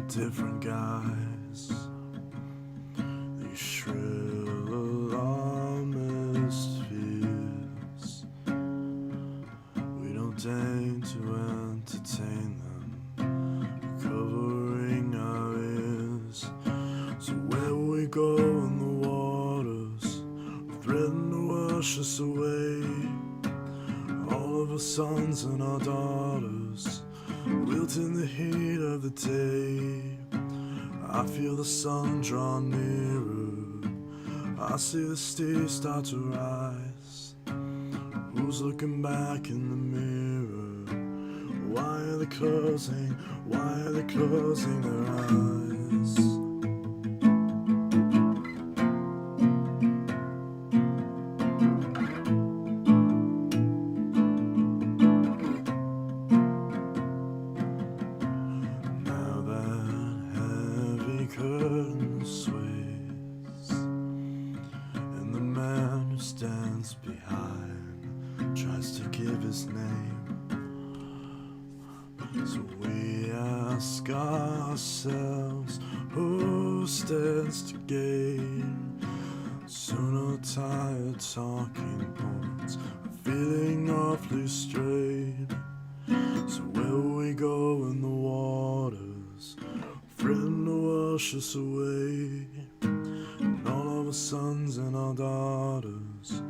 Different guys, these shrill alarmist fears. We don't deign to entertain them, covering our ears. So where will we go in the waters, threaten to wash us away? All of our sons and our daughters, wilt in the heat of the day. I feel the sun draw nearer, I see the stage start to rise. Who's looking back in the mirror? Why are they closing their eyes? Curtain sways, and the man who stands behind tries to give his name. So we ask ourselves, who stands to gain? Sooner tired talking points are feeling awfully straight. So where will we go in the waters, friend to wash us away? And all of our sons and our daughters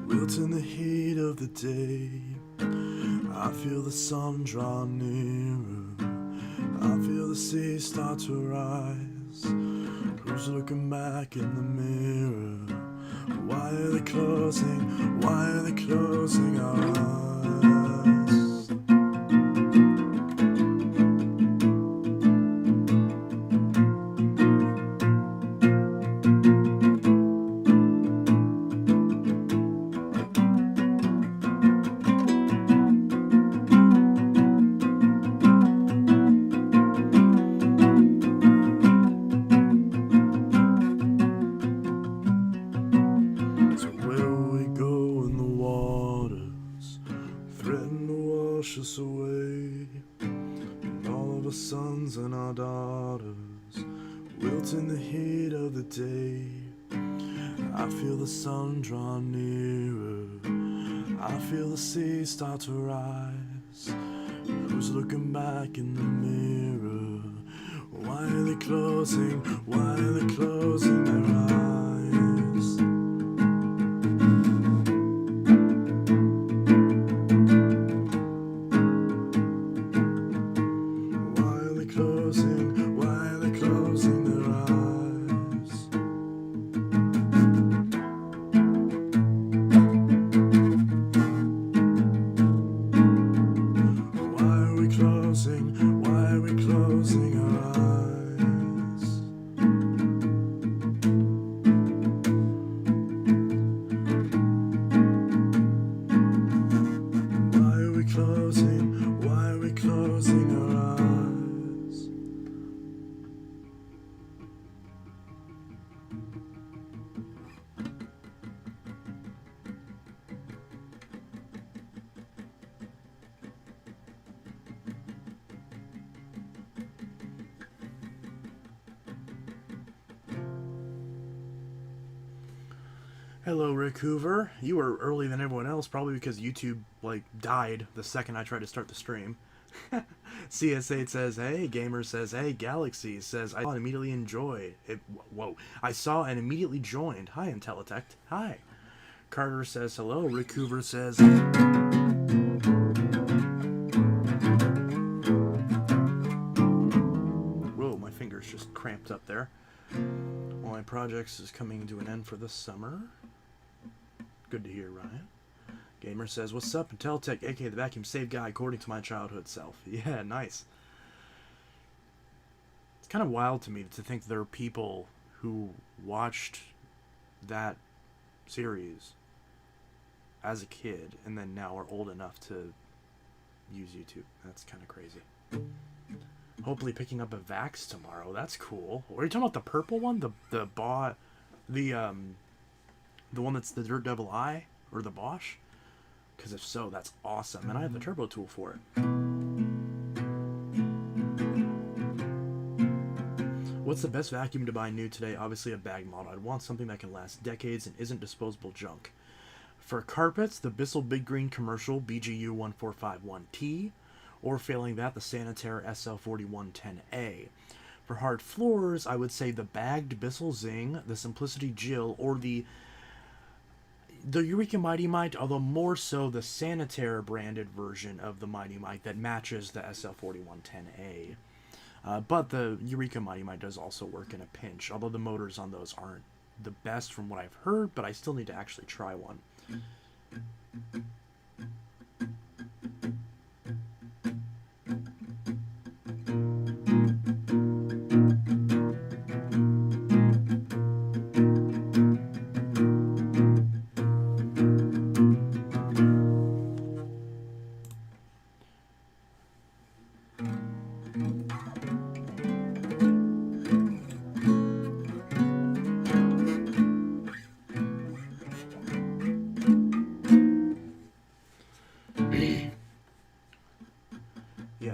wilt in the heat of the day. I feel the sun draw nearer, I feel the sea start to rise. Who's looking back in the mirror? Why are they closing our eyes? Wash us away, and all of our sons and our daughters wilt in the heat of the day. I feel the sun draw nearer, I feel the sea start to rise. Who's looking back in the mirror? Why are they closing their eyes? Why are we closing our eyes? Why are we closing our eyes? Hello, Rick Hoover. You were early than everyone else, probably because YouTube, died the second I tried to start the stream. CS8 says, hey. Gamer says, hey. Galaxy says, I saw and immediately enjoyed it. Whoa. I saw and immediately joined. Hi, Intellitect. Hi. Carter says, hello. Rick Hoover says... Whoa, my fingers just cramped up there. Well, my projects is coming to an end for the summer. Good to hear, Ryan. Gamer says, "What's up, Inteltech, aka the vacuum save guy, according to my childhood self." Yeah, nice. It's kind of wild to me to think there are people who watched that series as a kid and then now are old enough to use YouTube. That's kind of crazy. Hopefully picking up a Vax tomorrow. That's cool. Are you talking about the purple one? The one that's the Dirt Devil Eye? Or the Bosch? Because if so, that's awesome. And I have the turbo tool for it. What's the best vacuum to buy new today? Obviously a bag model. I'd want something that can last decades and isn't disposable junk. For carpets, the Bissell Big Green Commercial BGU 1451T, or failing that, the Sanitaire SL4110A. For hard floors, I would say the bagged Bissell Zing, the Simplicity Jill, or the Eureka Mighty Mite, although more so the Sanitaire branded version of the Mighty Mite that matches the SL4110A. But the Eureka Mighty Mite does also work in a pinch, although the motors on those aren't the best from what I've heard, but I still need to actually try one.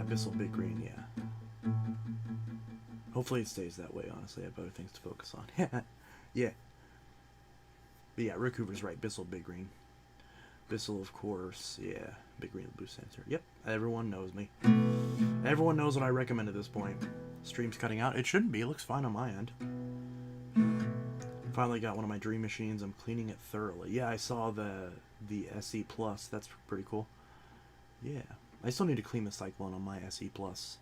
Bissell Big Green, yeah. Hopefully it stays that way, honestly. I have other things to focus on. Yeah. But yeah, Rick Hoover's right. Bissell Big Green. Bissell, of course. Yeah. Big Green Blue Sensor. Yep. Everyone knows me. Everyone knows what I recommend at this point. Stream's cutting out. It shouldn't be. It looks fine on my end. Finally got one of my dream machines. I'm cleaning it thoroughly. Yeah, I saw the SE Plus. That's pretty cool. Yeah. I still need to clean the Cyclone on my SE Plus.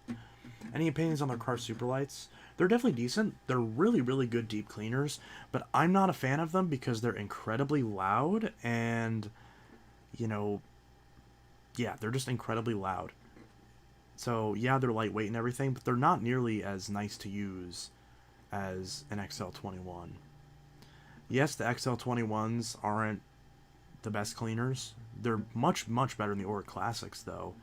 Any opinions on their car Superlights? They're definitely decent. They're really, really good deep cleaners, but I'm not a fan of them because they're incredibly loud and, you know, yeah, they're just incredibly loud. So, yeah, they're lightweight and everything, but they're not nearly as nice to use as an XL21. Yes, the XL21s aren't the best cleaners. They're much, much better than the Auric Classics, though.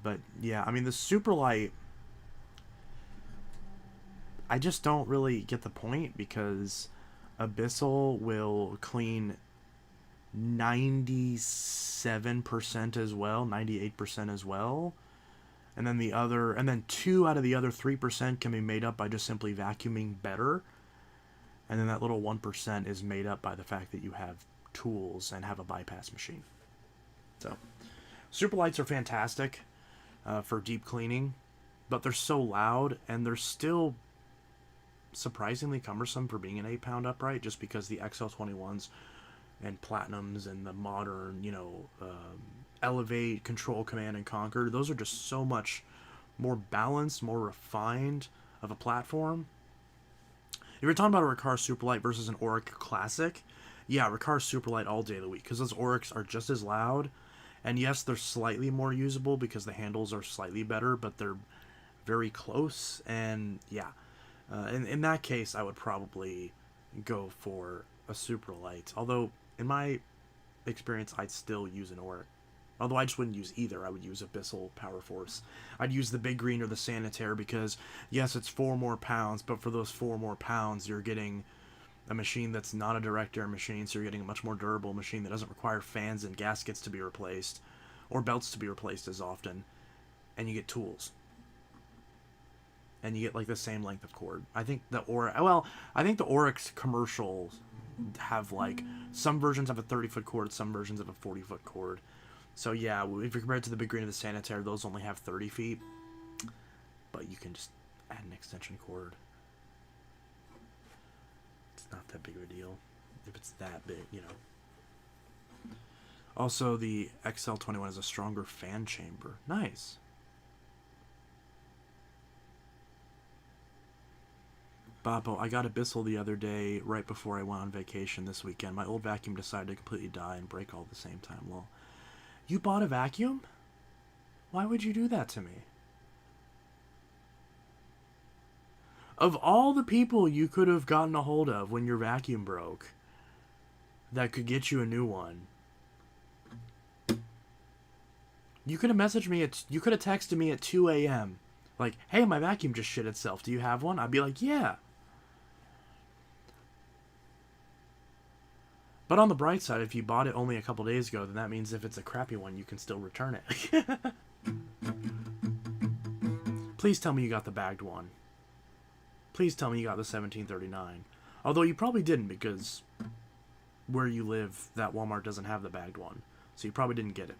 But, yeah, I mean, the Superlight, I just don't really get the point because a Bissell will clean 97% as well, 98% as well. And then 2 out of the other 3% can be made up by just simply vacuuming better. And then that little 1% is made up by the fact that you have tools and have a bypass machine. So, Superlights are fantastic for deep cleaning, but they're so loud and they're still surprisingly cumbersome for being an 8-pound upright, just because the XL21s and Platinums and the modern, Elevate, Control, Command, and Conquer, those are just so much more balanced, more refined of a platform. If you're talking about a Riccar Superlight versus an Auric Classic, yeah, Riccar Superlight all day of the week, because those Aurics are just as loud. And yes, they're slightly more usable because the handles are slightly better, but they're very close. And yeah, in that case, I would probably go for a Superlight. Although, in my experience, I'd still use an Auric. Although I just wouldn't use either. I would use a Bissell Power Force. I'd use the Big Green or the Sanitaire because, yes, it's 4 more pounds, but for those 4 more pounds, you're getting a machine that's not a direct air machine, so you're getting a much more durable machine that doesn't require fans and gaskets to be replaced, or belts to be replaced as often, and you get tools. And you get, like, the same length of cord. I think the Auric's commercials have, like, some versions have a 30-foot cord, some versions have a 40-foot cord. So, yeah, if you're compared to the Big Green and the Sanitaire, those only have 30 feet. But you can just add an extension cord. It's not that big of a deal. If it's that big, Also, the XL21 has a stronger fan chamber. Nice. Boppo, I got a Bissell the other day right before I went on vacation this weekend. My old vacuum decided to completely die and break all at the same time. Well, you bought a vacuum? Why would you do that to me? Of all the people you could have gotten a hold of when your vacuum broke that could get you a new one, you could have messaged me you could have texted me at 2 a.m. like, hey, my vacuum just shit itself. Do you have one? I'd be like, yeah. But on the bright side, if you bought it only a couple days ago, then that means if it's a crappy one, you can still return it. Please tell me you got the bagged one. Please tell me you got the 1739. Although you probably didn't, because where you live, that Walmart doesn't have the bagged one. So you probably didn't get it.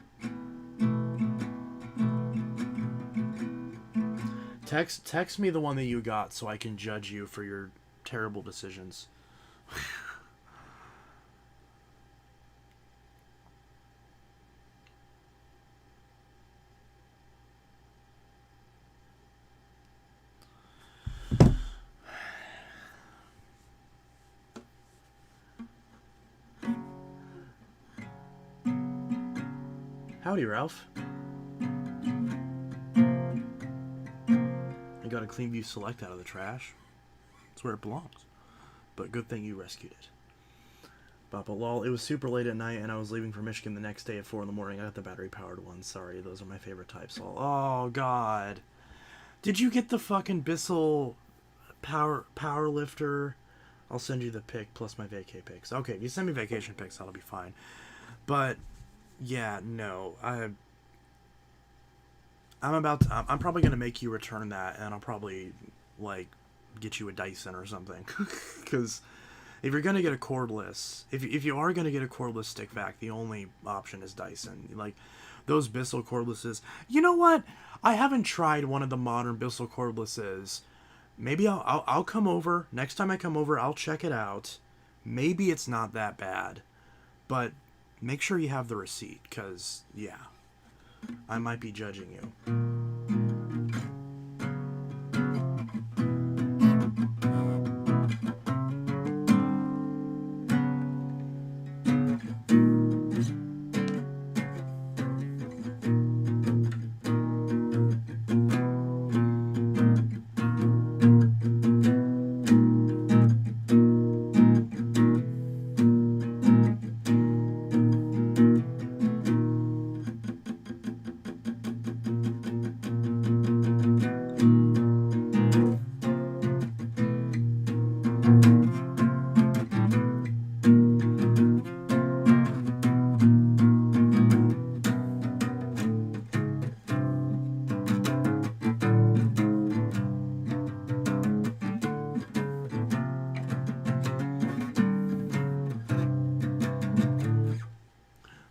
Text me the one that you got so I can judge you for your terrible decisions. Howdy, Ralph. I got a Cleanview Select out of the trash. It's where it belongs. But good thing you rescued it. But lol, it was super late at night and I was leaving for Michigan the next day at 4 in the morning. I got the battery-powered one. Sorry, those are my favorite types. Oh, God. Did you get the fucking Bissell power lifter? I'll send you the pic plus my vacay pics. Okay, if you send me vacation pics, that'll be fine. But yeah, no, I'm probably gonna make you return that, and I'll probably like get you a Dyson or something. Because if you're gonna get a cordless, if you are gonna get a cordless stick vac, the only option is Dyson. Like those Bissell cordlesses. You know what? I haven't tried one of the modern Bissell cordlesses. Maybe I'll come over next time I come over. I'll check it out. Maybe it's not that bad, but make sure you have the receipt, because, yeah, I might be judging you.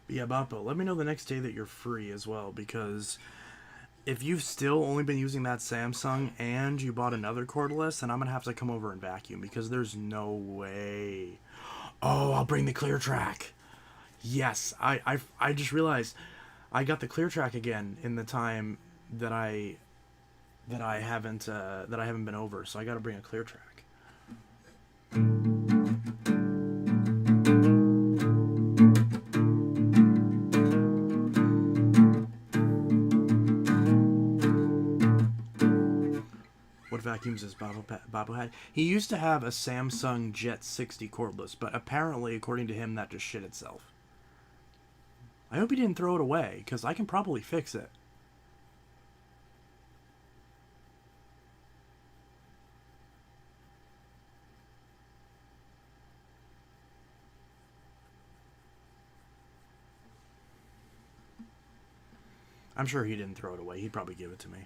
Yeah, Boppo, let me know the next day that you're free as well, because if you've still only been using that Samsung and you bought another cordless, then I'm going to have to come over and vacuum, because there's no way. Oh, I'll bring the ClearTrack. Yes, I just realized I got the ClearTrack again in the time that I haven't been over, so I got to bring a ClearTrack. What vacuums does Boppo had? He used to have a Samsung Jet 60 cordless, but apparently, according to him, that just shit itself. I hope he didn't throw it away, because I can probably fix it. I'm sure he didn't throw it away. He'd probably give it to me.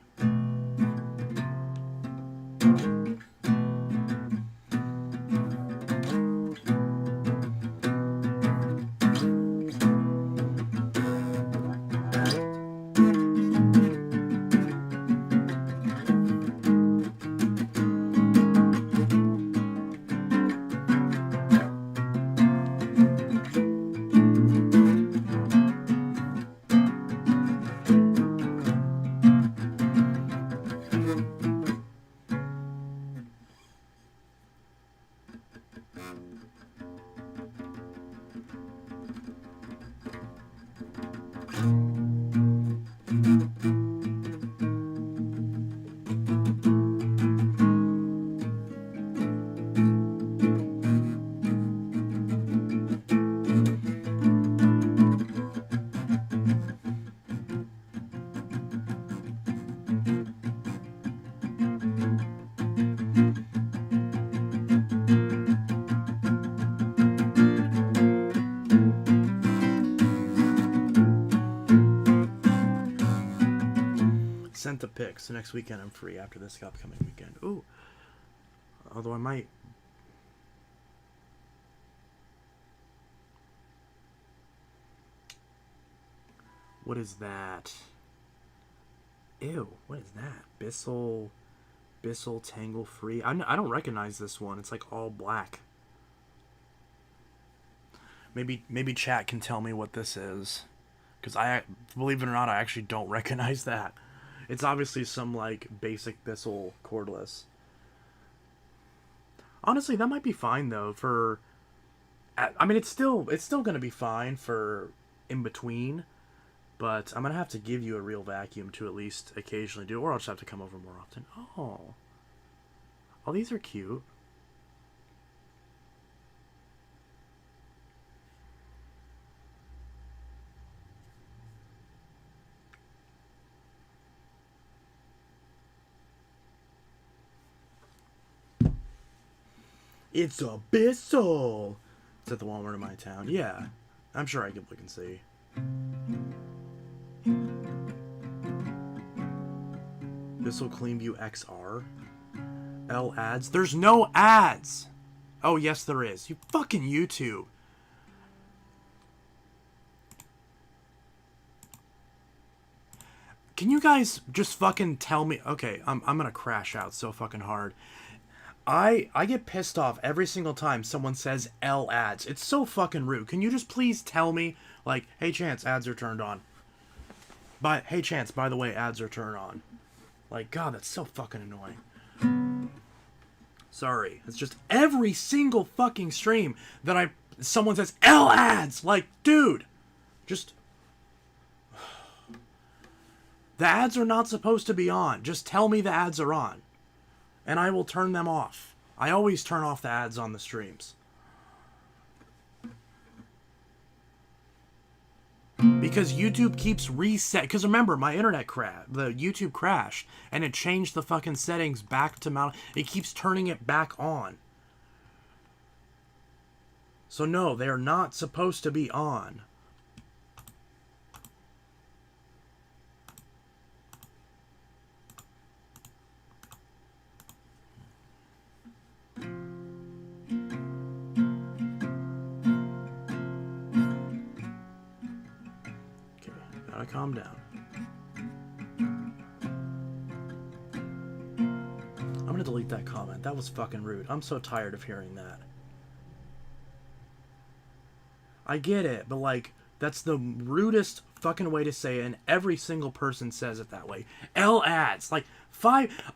to pick, so next weekend I'm free after this upcoming weekend. Ooh. Although I might... What is that? Ew, what is that? Bissell Tangle Free? I don't recognize this one. It's like all black. Maybe chat can tell me what this is. Because I, believe it or not, I actually don't recognize that. It's obviously some, like, basic Bissell cordless. Honestly, that might be fine, though, for... I mean, it's still going to be fine for in between. But I'm going to have to give you a real vacuum to at least occasionally do. Or I'll just have to come over more often. Oh. Oh, these are cute. It's a Bissell. It's at the Walmart in my town. Yeah. I'm sure I can look and see. Bissell Cleanview XR. L ads. There's no ads. Oh, yes, there is. You fucking YouTube. Can you guys just fucking tell me? Okay, I'm gonna crash out so fucking hard. I get pissed off every single time someone says L ads. It's so fucking rude. Can you just please tell me, like, hey Chance, ads are turned on. But hey Chance, by the way, ads are turned on. Like, God, that's so fucking annoying. Sorry. It's just every single fucking stream that someone says L ads. Like, dude, just... The ads are not supposed to be on. Just tell me the ads are on. And I will turn them off. I always turn off the ads on the streams. Because YouTube keeps reset. Because remember, my internet crashed. The YouTube crashed. And it changed the fucking settings back to mount. It keeps turning it back on. So no, they are not supposed to be on. Calm down. I'm gonna delete that comment. That was fucking rude. I'm so tired of hearing that. I get it, but like, that's the rudest fucking way to say it, and every single person says it that way. L ads. Like, 5...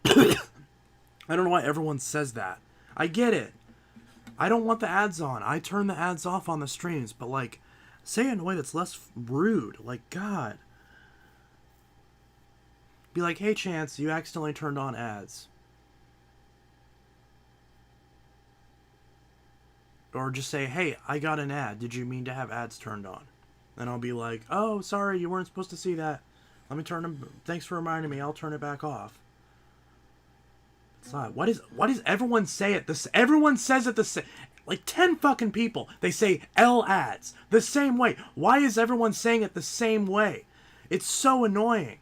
I don't know why everyone says that. I get it. I don't want the ads on. I turn the ads off on the streams, but like... Say it in a way that's less rude. Like, God. Be like, hey, Chance, you accidentally turned on ads. Or just say, hey, I got an ad. Did you mean to have ads turned on? And I'll be like, oh, sorry, you weren't supposed to see that. Let me turn them. Thanks for reminding me. I'll turn it back off. It's not. Why does everyone say it? Everyone says it the same. Like 10 fucking people, they say L ads the same way. Why is everyone saying it the same way? It's so annoying.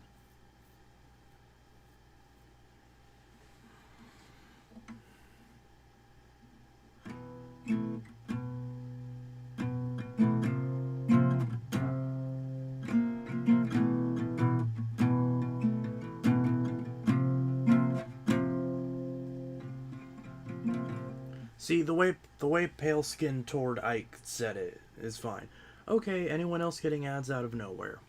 See, the way Pale Skin Toward Ike said it is fine. Okay, anyone else getting ads out of nowhere?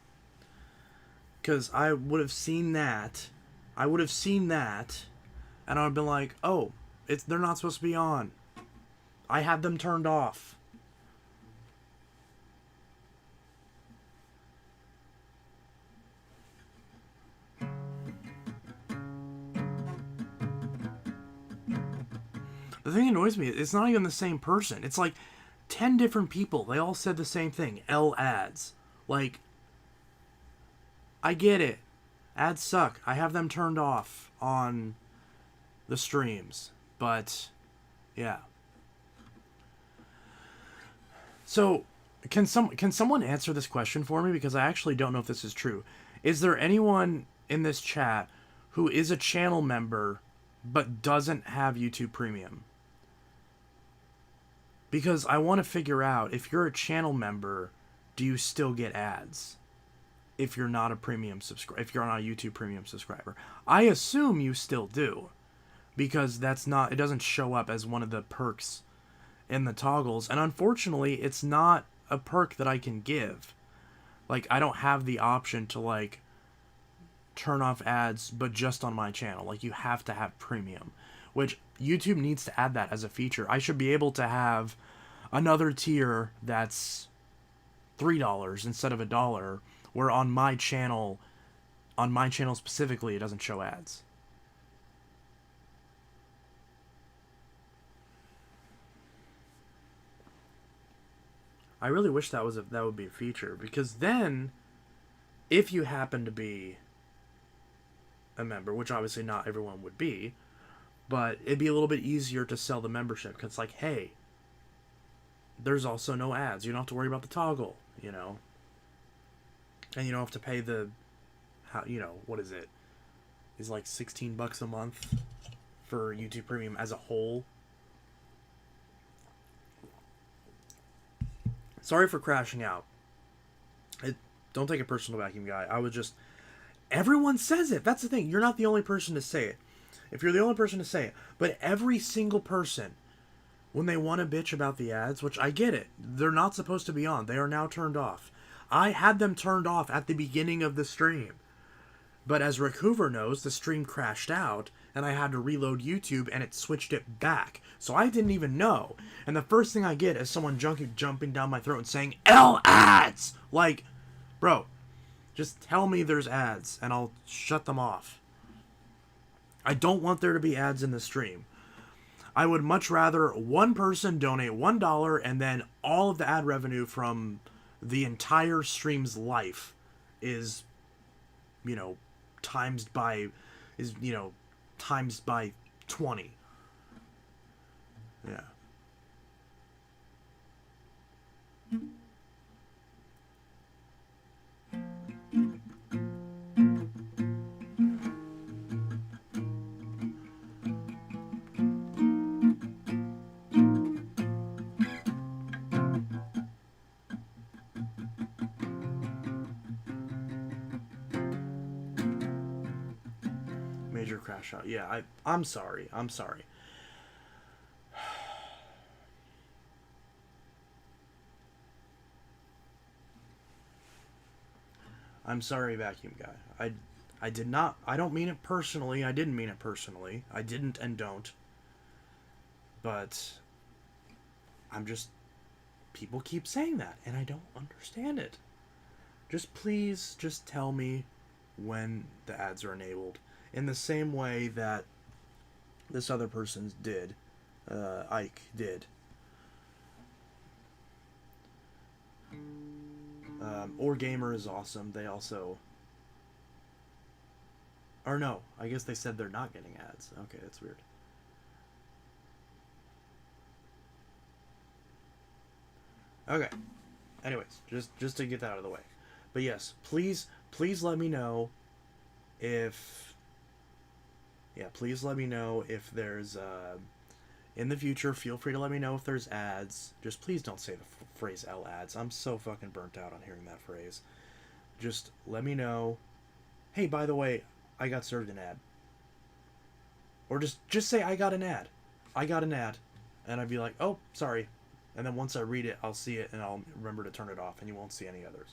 Because I would have seen that. And I would have been like, oh, they're not supposed to be on. I had them turned off. The thing that annoys me, it's not even the same person. It's like 10 different people. They all said the same thing. L ads. Like, I get it. Ads suck. I have them turned off on the streams. But, yeah. So, can someone answer this question for me? Because I actually don't know if this is true. Is there anyone in this chat who is a channel member but doesn't have YouTube Premium. Because I want to figure out, if you're a channel member, do you still get ads? If you're not a premium subscriber, if you're not a YouTube Premium subscriber. I assume you still do. Because it doesn't show up as one of the perks in the toggles. And unfortunately, it's not a perk that I can give. Like, I don't have the option to, like, turn off ads, but just on my channel. Like, you have to have premium, which YouTube needs to add that as a feature. I should be able to have another tier that's $3 instead of $1, where on my channel specifically, it doesn't show ads. I really wish that would be a feature, because then, if you happen to be a member, which obviously not everyone would be, but it'd be a little bit easier to sell the membership, because it's like, hey, there's also no ads. You don't have to worry about the toggle, you know? And you don't have to pay what is it? It's like $16 a month for YouTube Premium as a whole. Sorry for crashing out. Don't take it personal, Vacuum Guy. Everyone says it. That's the thing. You're not the only person to say it. If you're the only person to say it. But every single person, when they want to bitch about the ads, which I get it, they're not supposed to be on. They are now turned off. I had them turned off at the beginning of the stream. But as Rick Hoover knows, the stream crashed out, and I had to reload YouTube, and it switched it back. So I didn't even know. And the first thing I get is someone jumping down my throat and saying, L ads! Like, bro, just tell me there's ads, and I'll shut them off. I don't want there to be ads in the stream. I would much rather one person donate $1, and then all of the ad revenue from the entire stream's life is, times by 20. Yeah. Major crash out. Yeah, I'm sorry. I'm sorry. I'm sorry, Vacuum Guy. I don't mean it personally. I didn't mean it personally. I didn't and don't. But people keep saying that, and I don't understand it. Please tell me when the ads are enabled. In the same way that this other person did. Ike did. Or Gamer is awesome. They also... Or no, I guess they said they're not getting ads. Okay, that's weird. Okay. Anyways, just to get that out of the way. But yes, please let me know if... Yeah, please let me know if there's... in the future, feel free to let me know if there's ads. Just please don't say the phrase L ads. I'm so fucking burnt out on hearing that phrase. Just let me know. Hey, by the way, I got served an ad. Or just say I got an ad. I got an ad. And I'd be like, oh, sorry. And then once I read it, I'll see it and I'll remember to turn it off and you won't see any others.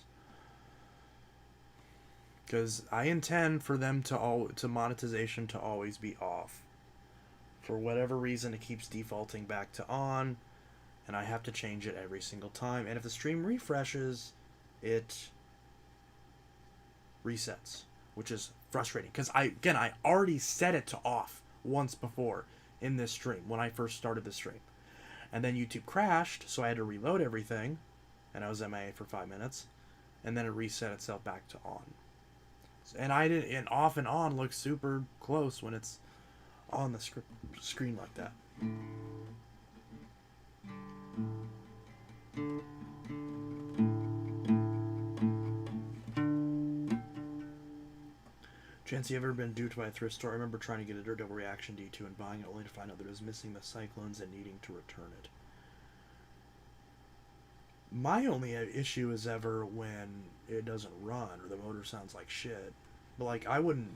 Because I intend for them to monetization to always be off. For whatever reason, it keeps defaulting back to on, and I have to change it every single time. And if the stream refreshes, it resets, which is frustrating. Because I already set it to off once before in this stream, when I first started the stream. And then YouTube crashed, so I had to reload everything, and I was MIA for 5 minutes, and then it reset itself back to on. And off and on looks super close when it's on the screen like that. Chance, you ever been duped by a thrift store? I remember trying to get a Daredevil Reaction D2 and buying it only to find out that it was missing the Cyclones and needing to return it. My only issue is ever when it doesn't run or the motor sounds like shit. But like I would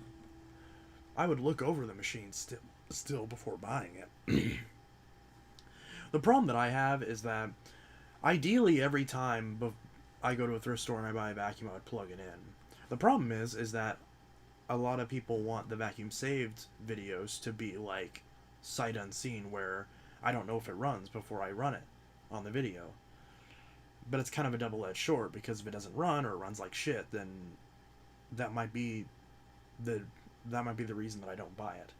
look over the machine still before buying it. The problem that I have is that ideally every time I go to a thrift store and I buy a vacuum, I would plug it in. The problem is that a lot of people want the vacuum saved videos to be like sight unseen, where I don't know if it runs before I run it on the video. But it's kind of a double-edged sword, because if it doesn't run or it runs like shit, then that might be the reason that I don't buy it.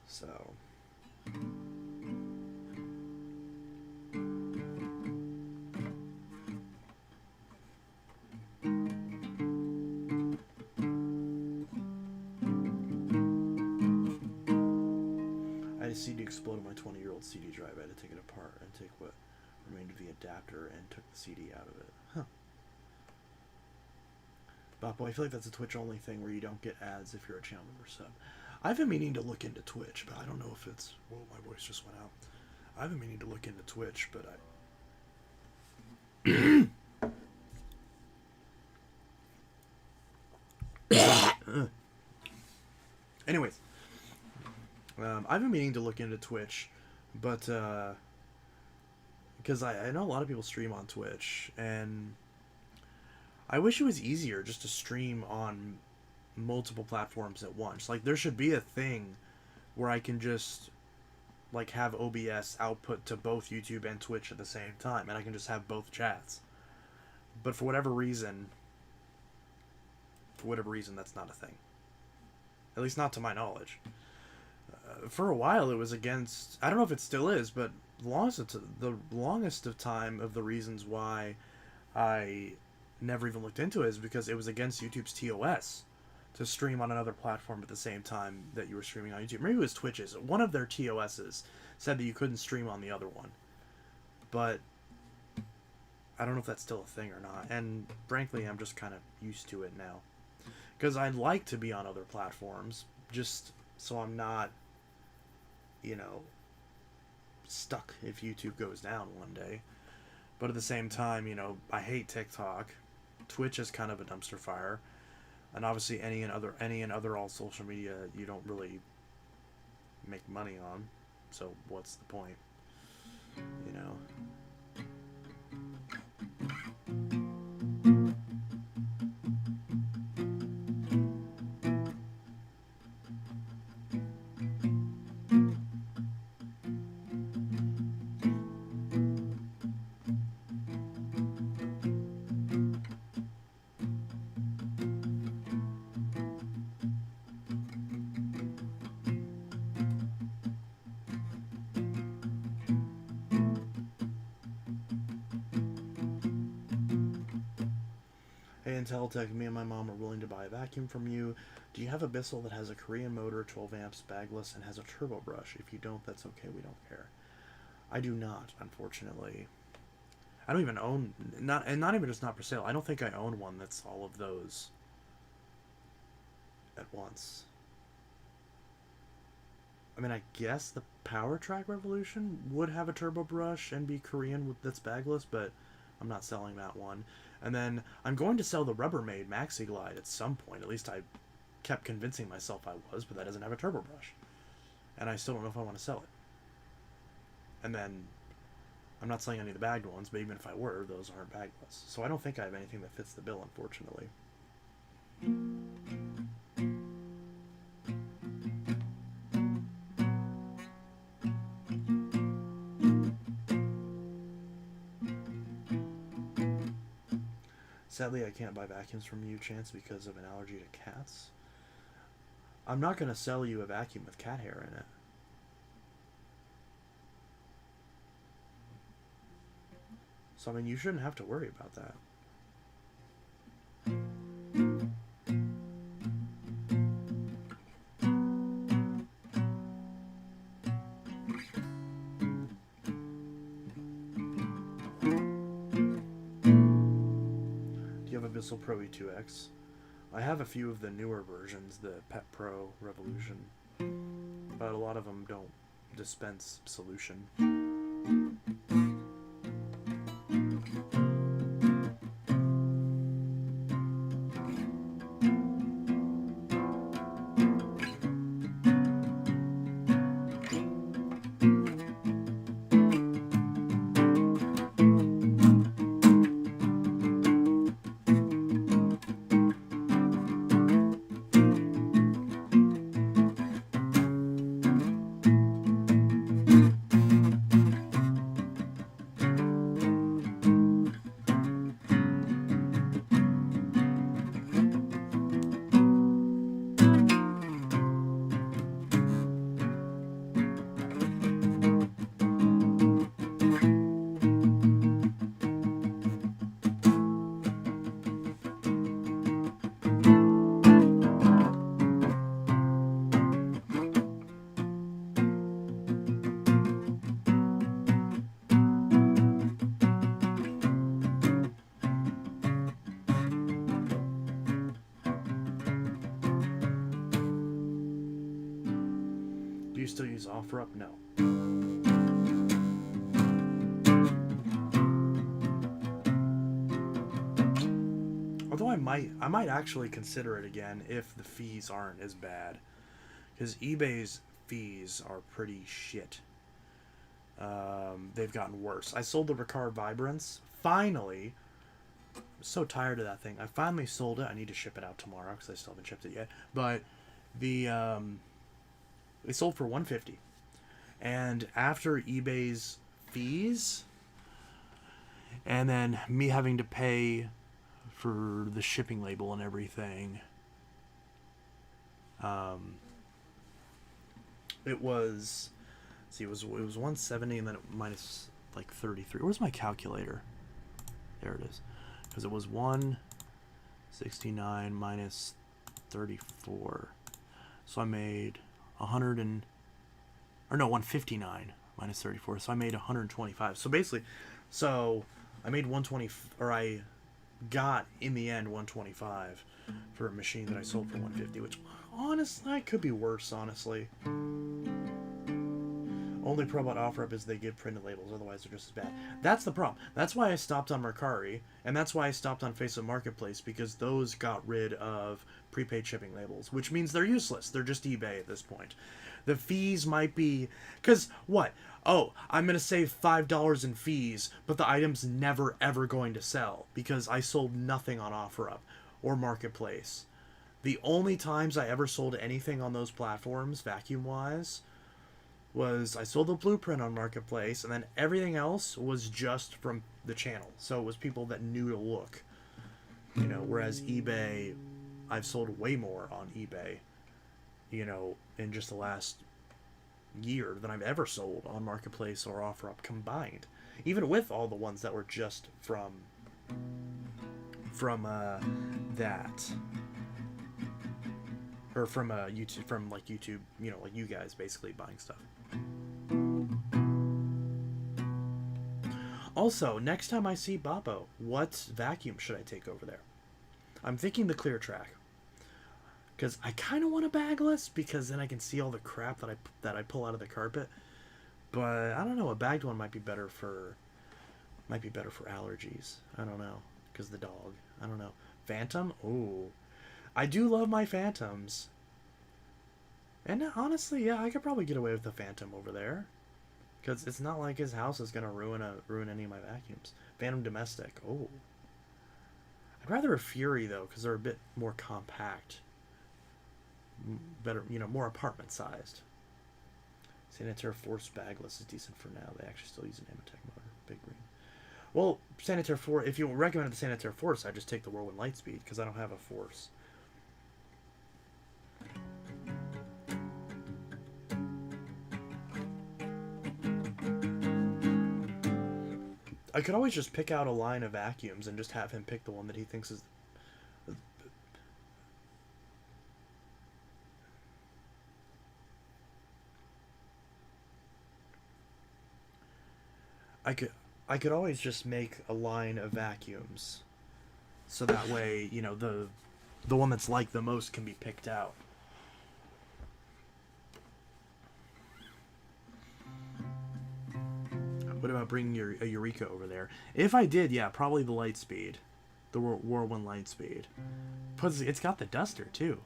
So I had a CD explode on my 20-year-old CD drive. I had to take it apart and take what remained of the adapter and took the CD out of it. Huh. Boppo, I feel like that's a Twitch only thing where you don't get ads if you're a channel member sub. I've been meaning to look into Twitch, but I don't know if it's... Whoa, my voice just went out. I've been meaning to look into Twitch, but I... Anyways. I've been meaning to look into Twitch, but because I know a lot of people stream on Twitch, and I wish it was easier just to stream on multiple platforms at once. Like, there should be a thing where I can just like have OBS output to both YouTube and Twitch at the same time, and I can just have both chats. But for whatever reason, that's not a thing. At least not to my knowledge. For a while it was against, I don't know if it still is, but the longest of time of the reasons why I never even looked into it is because it was against YouTube's TOS to stream on another platform at the same time that you were streaming on YouTube. Maybe it was Twitch's. One of their TOS's said that you couldn't stream on the other one. But I don't know if that's still a thing or not. And frankly, I'm just kind of used to it now. Because I'd like to be on other platforms, just so I'm not, you know, stuck if YouTube goes down one day. But at the same time, you know, I hate TikTok. Twitch is kind of a dumpster fire. And obviously any and other all social media you don't really make money on. So what's the point? You know? Hey, Intelitech, me and my mom are willing to buy a vacuum from you. Do you have a Bissell that has a Korean motor, 12 amps, bagless, and has a turbo brush? If you don't, that's okay. We don't care. I do not, unfortunately. I don't even own... not even just not for sale. I don't think I own one that's all of those at once. I mean, I guess the PowerTrack Revolution would have a turbo brush and be Korean that's bagless, but I'm not selling that one. And then I'm going to sell the Rubbermaid Maxi Glide at some point. At least I kept convincing myself I was, but that doesn't have a turbo brush. And I still don't know if I want to sell it. And then I'm not selling any of the bagged ones, but even if I were, those aren't bagless. So I don't think I have anything that fits the bill, unfortunately. Sadly, I can't buy vacuums from you, Chance, because of an allergy to cats. I'm not going to sell you a vacuum with cat hair in it. So, I mean, you shouldn't have to worry about that. Bissell Pro E2X. I have a few of the newer versions, the Pet Pro Revolution, but a lot of them don't dispense solution. Do you still use OfferUp? No. Although I might actually consider it again if the fees aren't as bad, because eBay's fees are pretty shit. They've gotten worse. I sold the Ricard Vibrance. Finally. I'm so tired of that thing. I finally sold it. I need to ship it out tomorrow because I still haven't shipped it yet. But the it sold for $150, and after eBay's fees, and then me having to pay for the shipping label and everything, it was, see, it was 170, and then minus like 33. Where's my calculator? There it is, because it was 169 minus 34, so I made 159 minus 34, so I made 125. So basically, I made 120, or I got in the end 125 for a machine that I sold for 150, which honestly could be worse. Honestly, only pro about OfferUp is they give printed labels, otherwise they're just as bad. That's the problem. That's why I stopped on Mercari, and that's why I stopped on Facebook Marketplace, because those got rid of prepaid shipping labels, which means they're useless. They're just eBay at this point. The fees might be, because what? Oh, I'm going to save $5 in fees, but the item's never ever going to sell because I sold nothing on OfferUp or Marketplace. The only times I ever sold anything on those platforms, vacuum-wise, was I sold the blueprint on Marketplace, and then everything else was just from the channel. So it was people that knew to look. Whereas eBay, I've sold way more on eBay, in just the last year than I've ever sold on Marketplace or OfferUp combined. Even with all the ones that were just from that. Or from YouTube, like YouTube, like you guys basically buying stuff. Also, next time I see Boppo, what vacuum should I take over there? I'm thinking the ClearTrack, because I kind of want a bagless, because then I can see all the crap that I pull out of the carpet. But I don't know, a bagged one might be better for allergies. I don't know, because the dog. I don't know. Phantom? Ooh. I do love my Phantoms. And honestly, yeah, I could probably get away with the Phantom over there. Because it's not like his house is going to ruin any of my vacuums. Phantom Domestic. Oh. I'd rather a Fury, though, because they're a bit more compact. Better, more apartment-sized. Sanitaire Force bagless is decent for now. They actually still use an Amatec motor. Big green. Well, Sanitaire Force, if you recommend the Sanitaire Force, I'd just take the Whirlwind Lightspeed, because I don't have a Force. I could always just pick out a line of vacuums and just have him pick the one that he thinks is... I could always just make a line of vacuums, so that way, The one that's like the most can be picked out. What about bringing a Eureka over there? If I did, yeah, probably the Lightspeed. The Whirlwind Lightspeed. Plus, it's got the Duster, too.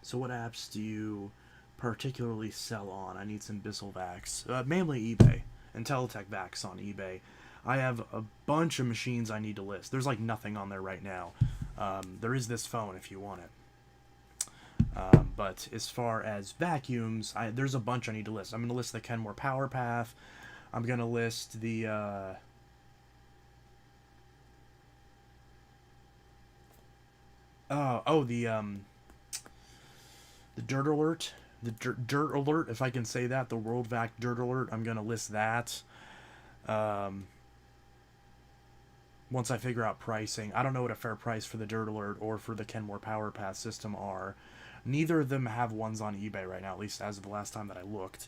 So what apps do you particularly sell on? I need some Bisselvax. Mainly eBay. And Teletech Vax on eBay. I have a bunch of machines I need to list. There's like nothing on there right now. There is this phone if you want it. But as far as vacuums, there's a bunch I need to list. I'm going to list the Kenmore Power Path. I'm going to list the... the Dirt Alert. The Dirt Alert, if I can say that. The World Vac Dirt Alert. I'm going to list that. Once I figure out pricing. I don't know what a fair price for the Dirt Alert or for the Kenmore Power Path system are. Neither of them have ones on eBay right now, at least as of the last time that I looked.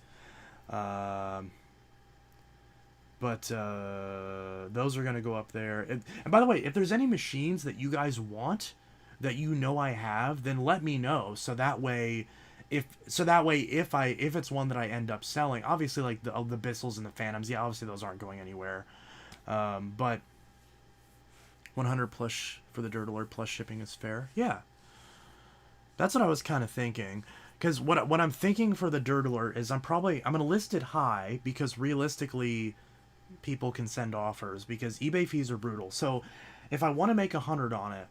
But those are going to go up there. And by the way, if there's any machines that you guys want that you know I have, then let me know. So that way, if it's one that I end up selling, obviously like the Bissels and the Phantoms, yeah, obviously those aren't going anywhere. But 100 plus for the Dirt Alert plus shipping is fair. Yeah. That's what I was kind of thinking. Because what I'm thinking for the Dirt Alert is I'm going to list it high because realistically people can send offers because eBay fees are brutal. So if I want to make 100 on it,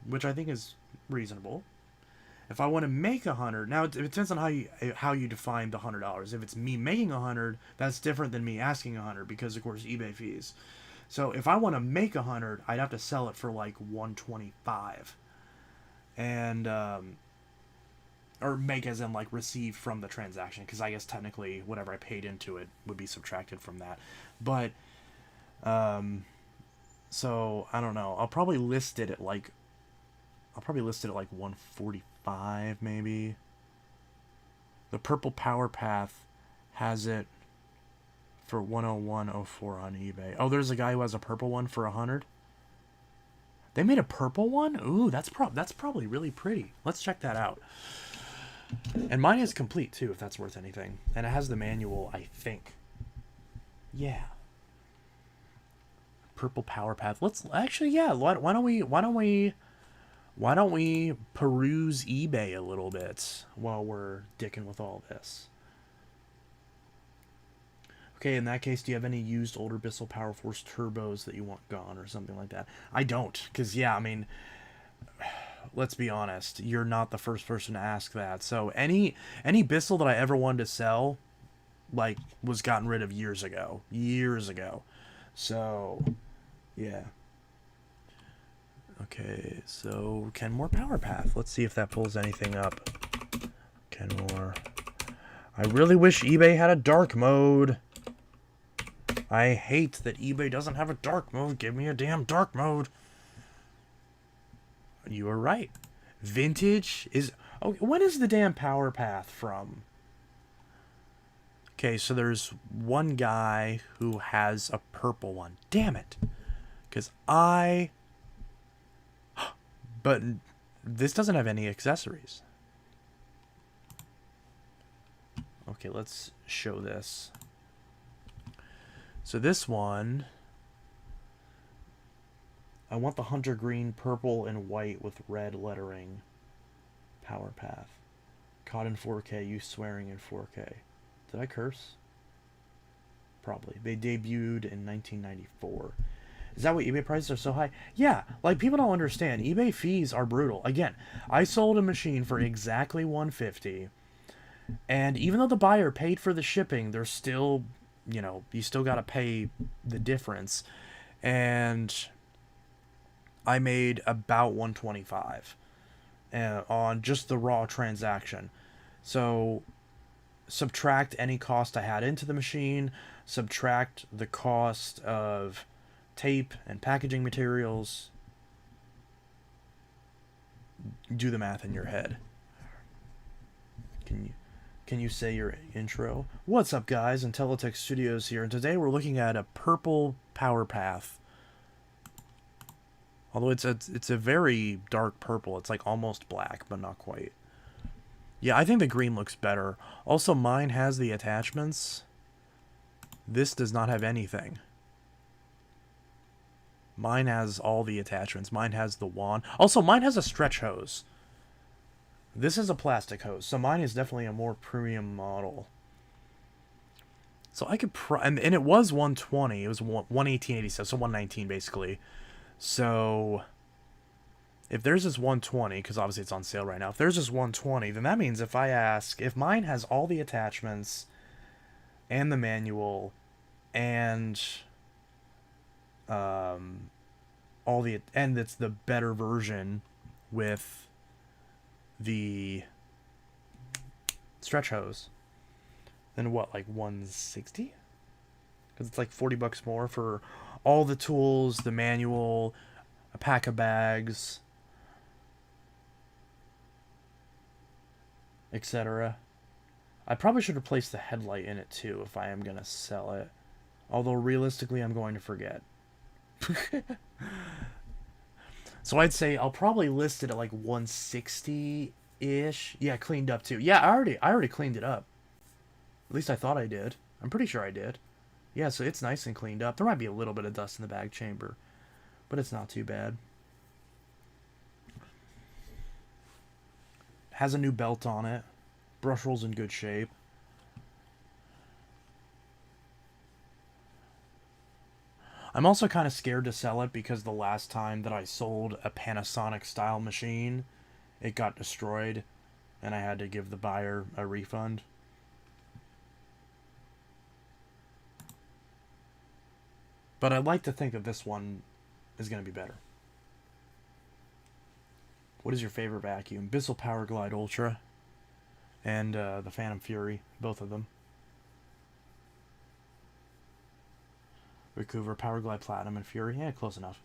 which I think is reasonable, if I want to make 100, now it depends on how you define the $100. If it's me making 100, that's different than me asking 100 because of course eBay fees. So if I want to make 100, I'd have to sell it for like 125. And or make as in like receive from the transaction, because I guess technically whatever I paid into it would be subtracted from that. But so I don't know. I'll probably list it at like 145 maybe. The Purple Power Path has it for 101.04 on eBay. Oh, there's a guy who has a purple one for 100. They made a purple one? Ooh, that's probably really pretty. Let's check that out. And mine is complete too, if that's worth anything. And it has the manual, I think. Yeah. Purple Power Path. Let's actually, yeah. Why don't we peruse eBay a little bit while we're dicking with all this? Okay, in that case, do you have any used older Bissell Power Force turbos that you want gone or something like that? I don't, because, yeah, I mean, let's be honest. You're not the first person to ask that. So any Bissell that I ever wanted to sell, like, was gotten rid of years ago. Years ago. So, yeah. Okay, so Kenmore Power Path. Let's see if that pulls anything up. Kenmore. I really wish eBay had a dark mode. I hate that eBay doesn't have a dark mode. Give me a damn dark mode. You were right. Vintage is... Oh, when is the damn Power Path from? Okay, so there's one guy who has a purple one. Damn it. Because But this doesn't have any accessories. Okay, let's show this. So this one, I want the Hunter Green, purple, and white with red lettering Power Path. Caught in 4K, you swearing in 4K. Did I curse? Probably. They debuted in 1994. Is that why eBay prices are so high? Yeah, like people don't understand. eBay fees are brutal. Again, I sold a machine for exactly $150, and even though the buyer paid for the shipping, there's still, you still got to pay the difference. And I made about $125 on just the raw transaction. So subtract any cost I had into the machine, subtract the cost of tape and packaging materials. Do the math in your head. Can you say your intro? What's up, guys? Intelitech Studios here, and today we're looking at a purple power path. Although it's a very dark purple. It's like almost black, but not quite. Yeah, I think the green looks better. Also, mine has the attachments. This does not have anything. Mine has all the attachments. Mine has the wand. Also, mine has a stretch hose. This is a plastic hose, so mine is definitely a more premium model. So I could and it was 120. It was 118.87, so 119 basically. So if theirs is 120, because obviously it's on sale right now, if theirs is 120, then that means if mine has all the attachments and the manual and and it's the better version with the stretch hose, then what, like 160? Because it's like $40 more for all the tools, the manual, a pack of bags, etc. I probably should replace the headlight in it too if I am going to sell it. Although realistically I'm going to forget. So I'd say I'll probably list it at like 160-ish. Yeah, cleaned up too. Yeah, I already cleaned it up. At least I thought I did. I'm pretty sure I did. Yeah, so it's nice and cleaned up. There might be a little bit of dust in the bag chamber, but it's not too bad. Has a new belt on it. Brush roll's in good shape. I'm also kind of scared to sell it because the last time that I sold a Panasonic style machine, it got destroyed and I had to give the buyer a refund. But I'd like to think that this one is going to be better. What is your favorite vacuum? Bissell Power Glide Ultra and the Phantom Fury, both of them. Vancouver Power Glide Platinum and Fury. Yeah, close enough.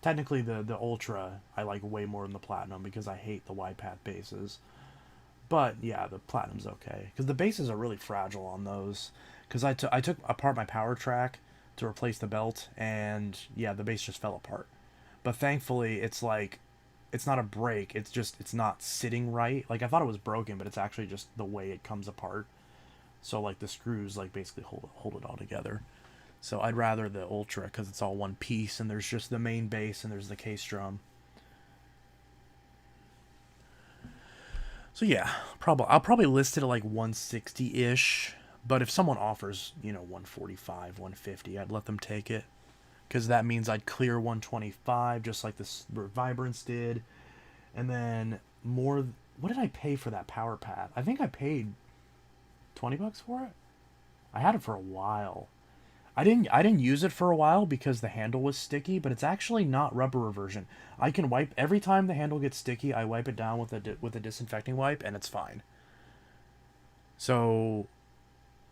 Technically, the Ultra I like way more than the Platinum because I hate the wide path bases. But yeah, the Platinum's okay because the bases are really fragile on those. Because I took apart my power track to replace the belt, and yeah, the base just fell apart. But thankfully, it's like, it's not a break. It's not sitting right. Like I thought it was broken, but it's actually just the way it comes apart. So like the screws like basically hold it all together. So I'd rather the Ultra because it's all one piece and there's just the main base and there's the case drum. So yeah, I'll probably list it at like 160-ish. But if someone offers, 145, 150, I'd let them take it. Because that means I'd clear 125 just like this Vibrance did. And then more... What did I pay for that power pad? I think I paid $20 for it? I had it for a while. I didn't use it for a while because the handle was sticky, but it's actually not rubber reversion. I can wipe every time the handle gets sticky. I wipe it down with a disinfecting wipe, and it's fine. So,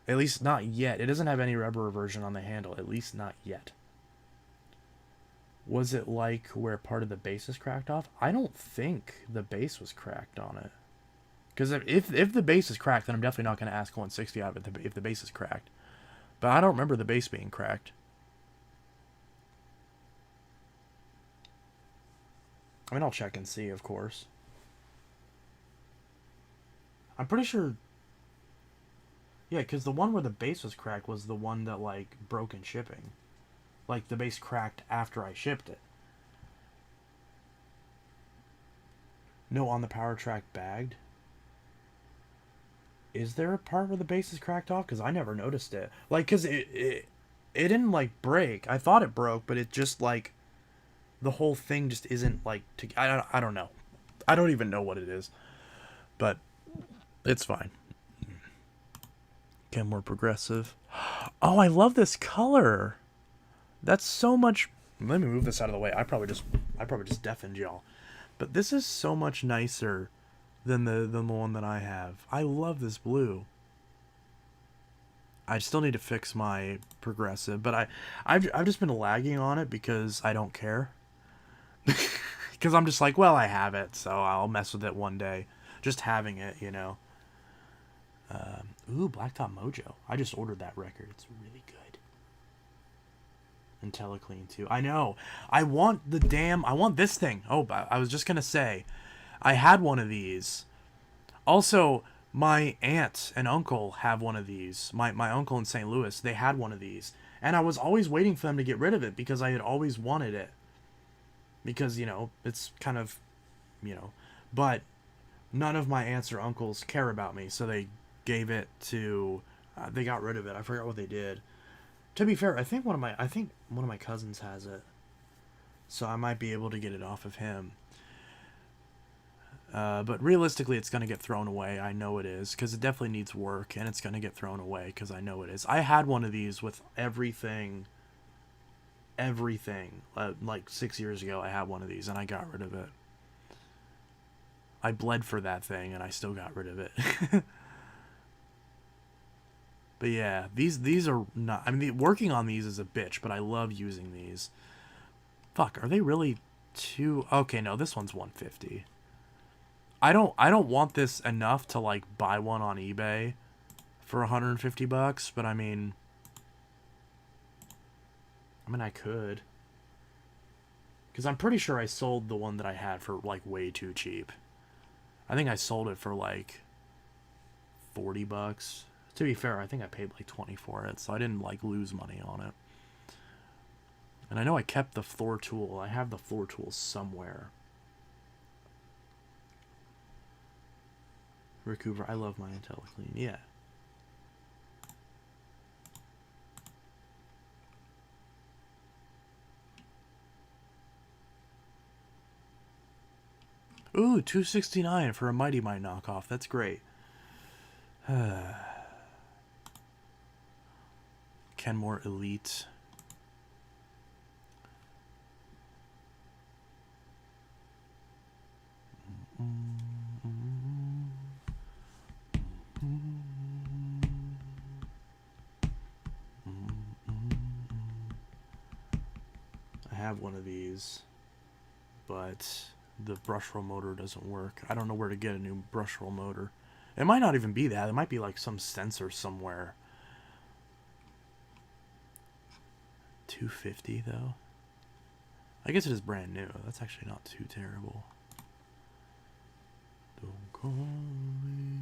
at least not yet. It doesn't have any rubber reversion on the handle. At least not yet. Was it like where part of the base is cracked off? I don't think the base was cracked on it. Because if the base is cracked, then I'm definitely not going to ask 160 out of it if the base is cracked. But I don't remember the base being cracked. I mean, I'll check and see, of course. I'm pretty sure... Yeah, because the one where the base was cracked was the one that, like, broke in shipping. Like, the base cracked after I shipped it. No, on the power track bagged. Is there a part where the base is cracked off? Because I never noticed it. Like, because it didn't, like, break. I thought it broke, but it just, like, the whole thing just isn't, like, I don't know. I don't even know what it is. But it's fine. Get more progressive. Oh, I love this color. That's so much... Let me move this out of the way. I probably just deafened y'all. But this is so much nicer than the one that I have. I love this blue. I still need to fix my progressive, but I've just been lagging on it because I don't care. Because I'm just like, well, I have it, so I'll mess with it one day. Just having it, you know. Ooh, Blacktop Mojo. I just ordered that record. It's really good. And Teleclean too. I know. I want this thing. Oh, I was just gonna say, I had one of these. Also, my aunt and uncle have one of these. My uncle in St. Louis, they had one of these. And I was always waiting for them to get rid of it because I had always wanted it. Because, you know, it's kind of, you know. But none of my aunts or uncles care about me, so they gave it to... they got rid of it. I forgot what they did. To be fair, I think one of my cousins has it. So I might be able to get it off of him. But realistically, it's going to get thrown away. I know it is, because it definitely needs work, and it's going to get thrown away, because I know it is. I had one of these with everything. Like 6 years ago, I had one of these, and I got rid of it. I bled for that thing, and I still got rid of it. But yeah, these are not... I mean, working on these is a bitch, but I love using these. Fuck, are they really too... Okay, no, this one's 150. I don't want this enough to, like, buy one on eBay for 150 bucks, but I mean, I could. Because I'm pretty sure I sold the one that I had for, like, way too cheap. I think I sold it for, like, 40 bucks. To be fair, I think I paid, like, 20 for it, so I didn't, like, lose money on it. And I know I kept the floor tool. I have the floor tool somewhere. Rick Hoover, I love my Teleclean. Yeah. Ooh, $269 for a Mighty Might knockoff. That's great. Kenmore Elite. I have one of these, but the brush roll motor doesn't work. I don't know where to get a new brush roll motor. It might not even be that. It might be like some sensor somewhere. $250 though. I guess it is brand new. That's actually not too terrible. Don't call me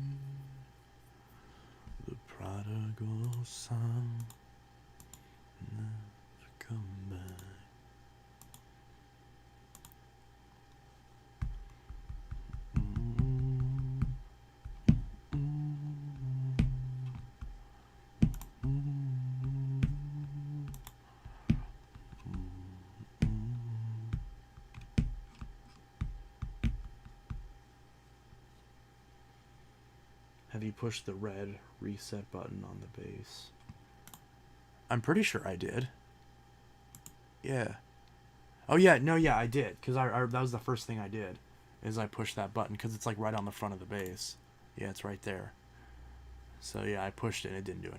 the prodigal son, never come back. Have you pushed the red reset button on the base? I'm pretty sure I did. Yeah. Oh yeah, no, yeah, I did, because I that was the first thing I did, is I pushed that button, because it's like right on the front of the base. Yeah, it's right there. So yeah, I pushed it and it didn't do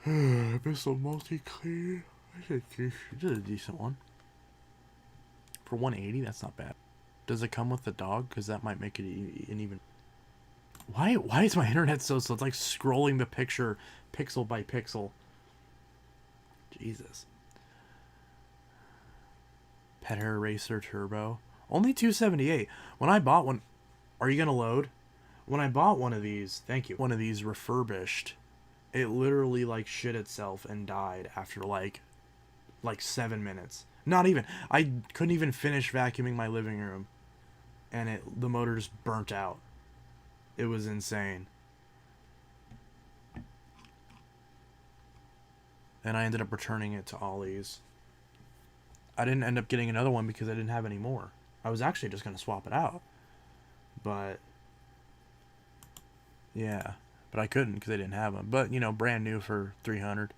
anything. Abyssal multi-clear. I did a decent one. For 180, that's not bad. Does it come with the dog? Because that might make it an even... Why is my internet so slow? It's like scrolling the picture pixel by pixel. Jesus. Pet Hair Racer Turbo. Only $278. When I bought one... Are you going to load? When I bought one of these... Thank you. One of these refurbished, it literally, like, shit itself and died after, like 7 minutes. Not even. I couldn't even finish vacuuming my living room. And the motor just burnt out. It was insane. And I ended up returning it to Ollie's. I didn't end up getting another one because I didn't have any more. I was actually just going to swap it out. But... yeah. But I couldn't because I didn't have them. But, you know, brand new for $300.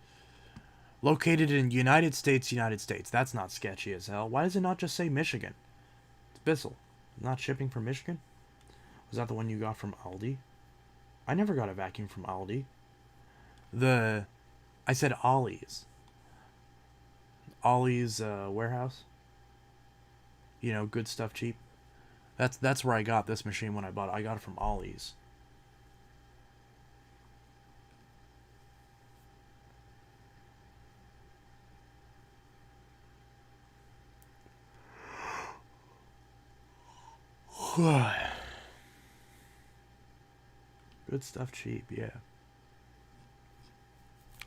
Located in United States, United States. That's not sketchy as hell. Why does it not just say Michigan? It's Bissell. Not shipping from Michigan? Was that the one you got from Aldi? I never got a vacuum from Aldi. I said Ollie's. Ollie's warehouse. You know, good stuff cheap. That's where I got this machine when I bought it. I got it from Ollie's. Good stuff cheap, yeah.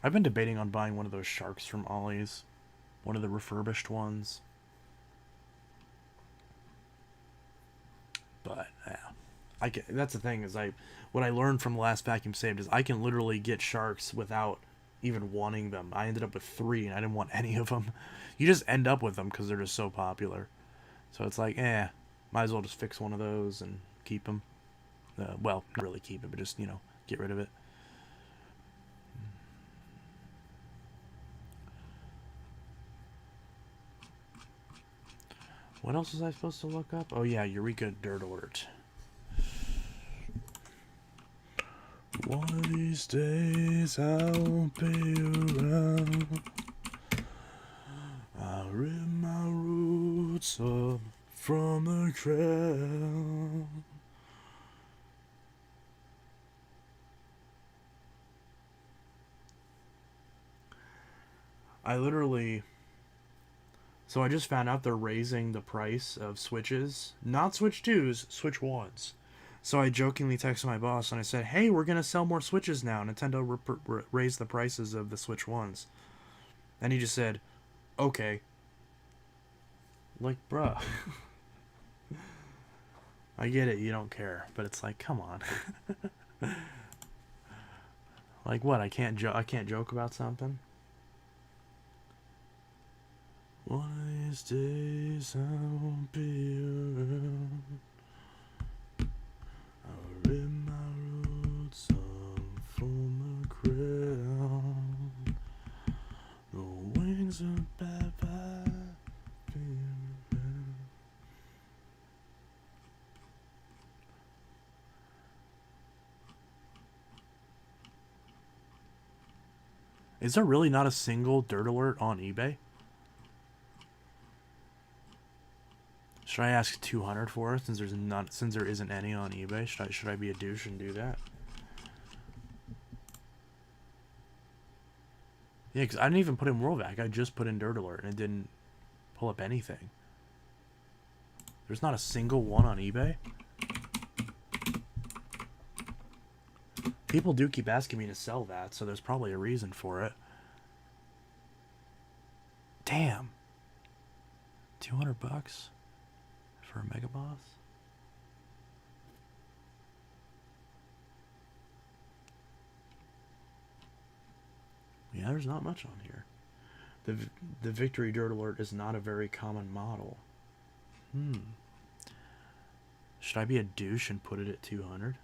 I've been debating on buying one of those sharks from Ollie's. One of the refurbished ones. But yeah, that's the thing is what I learned from the last vacuum saved is I can literally get sharks without even wanting them. I ended up with 3 and I didn't want any of them. You just end up with them because they're just so popular. So it's like, might as well just fix one of those and keep them. Well, not really keep it, but just, get rid of it. What else was I supposed to look up? Oh yeah, Eureka Dirt Alert. One of these days I'll be around. I'll rip my roots up from the ground. So I just found out they're raising the price of Switches. Not Switch 2s, Switch 1s. So I jokingly texted my boss and I said, hey, we're going to sell more Switches now. Nintendo raised the prices of the Switch 1s. And he just said, okay. Like, bruh. I get it, you don't care. But it's like, come on. Like what? I can't joke about something? One of these days I'll be around. I'll rip my roots up from the ground. The wings of bad vibes. Is there really not a single Dirt Alert on eBay? Should I ask 200 for it since there isn't any on eBay? Should I be a douche and do that? Yeah, because I didn't even put in WorldVac. I just put in Dirt Alert and it didn't pull up anything. There's not a single one on eBay. People do keep asking me to sell that, so there's probably a reason for it. Damn. 200 bucks for a Mega Boss? Yeah, there's not much on here. The Victory Dirt Alert is not a very common model. Should I be a douche and put it at 200?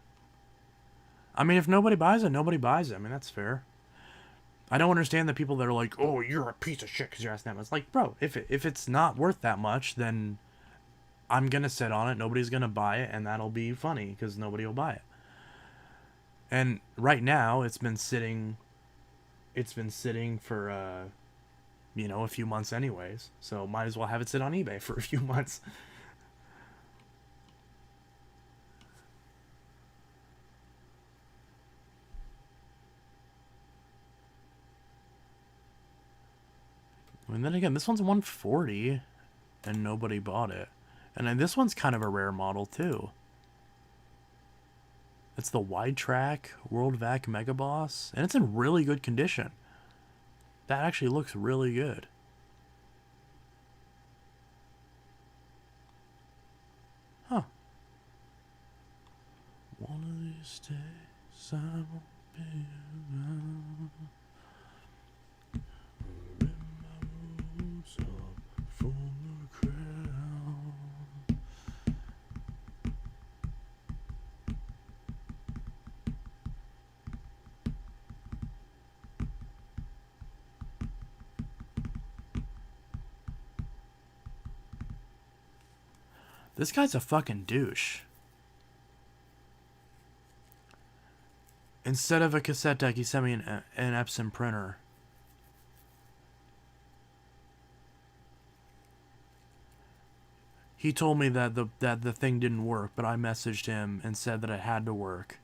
I mean, if nobody buys it, nobody buys it. I mean, that's fair. I don't understand the people that are like, oh, you're a piece of shit because you're asking that much. It's like, bro, if it's not worth that much, then I'm going to sit on it. Nobody's going to buy it, and that'll be funny because nobody will buy it. And right now, it's been sitting for, a few months anyways. So might as well have it sit on eBay for a few months. And then again, this one's 140 and nobody bought it. And then this one's kind of a rare model too. It's the Wide Track WorldVac Mega Boss, and it's in really good condition. That actually looks really good. Huh. One of these days I'll be around. Rip my roots up from the ground. This guy's a fucking douche. Instead of a cassette deck, he sent me an Epson printer. He told me that the thing didn't work, but I messaged him and said that it had to work.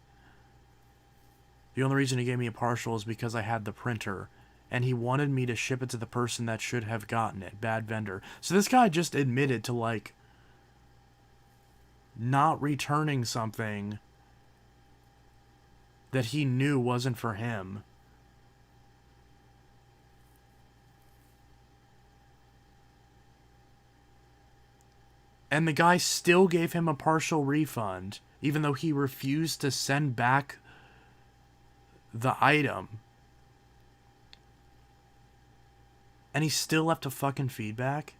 The only reason he gave me a partial is because I had the printer, and he wanted me to ship it to the person that should have gotten it. Bad vendor. So this guy just admitted to, like, not returning something that he knew wasn't for him. And the guy still gave him a partial refund, even though he refused to send back the item. And he still left a fucking feedback?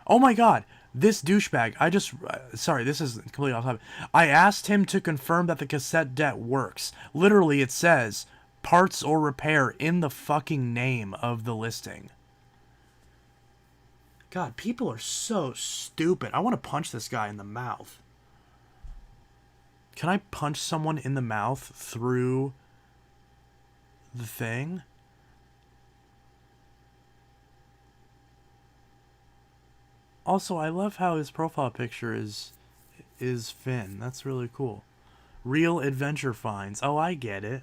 Oh my god, this douchebag, sorry, this is completely off topic. I asked him to confirm that the cassette deck works. Literally, it says, parts or repair in the fucking name of the listing. God, people are so stupid. I want to punch this guy in the mouth. Can I punch someone in the mouth through the thing? Also, I love how his profile picture is Finn. That's really cool. Real adventure finds. Oh, I get it.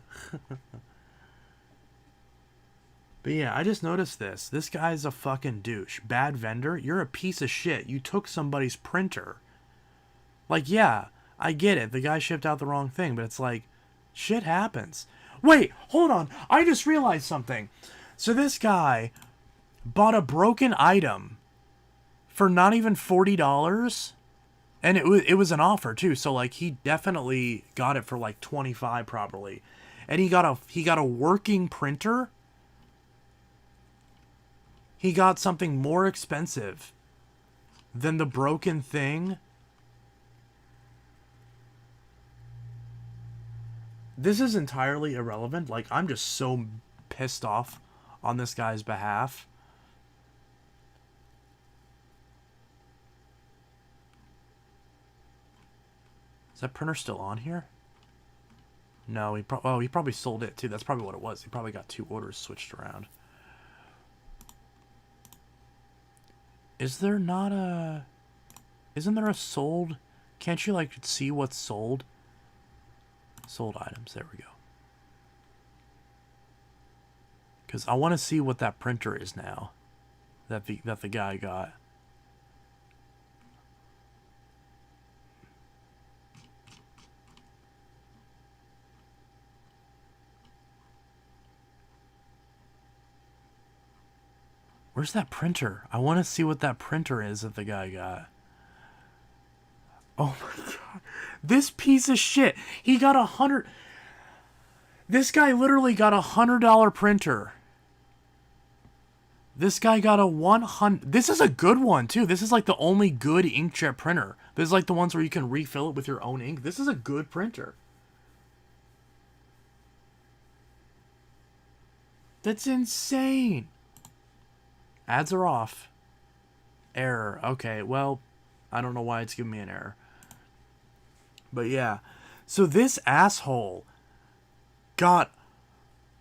But yeah, I just noticed this. This guy's a fucking douche. Bad vendor? You're a piece of shit. You took somebody's printer. Like, yeah, I get it. The guy shipped out the wrong thing, but it's like, shit happens. Wait, hold on. I just realized something. So this guy bought a broken item for not even $40, and it was an offer too. So like, he definitely got it for like $25 probably, and he got a working printer. He got something more expensive than the broken thing. This is entirely irrelevant. Like, I'm just so pissed off on this guy's behalf. Is that printer still on here? No, he probably sold it too. That's probably what it was. He probably got 2 orders switched around. Isn't there a sold? Can't you like see what's sold? Sold items. There we go. Because I want to see what that printer is now that the guy got. Where's that printer? I want to see what that printer is that the guy got. Oh my god. This piece of shit. He got This guy literally got $100 printer. This guy got a 100. This is a good one too. This is like the only good inkjet printer. This is like the ones where you can refill it with your own ink. This is a good printer. That's insane. Ads are off. Error. Okay, well, I don't know why it's giving me an error. But yeah. So this asshole got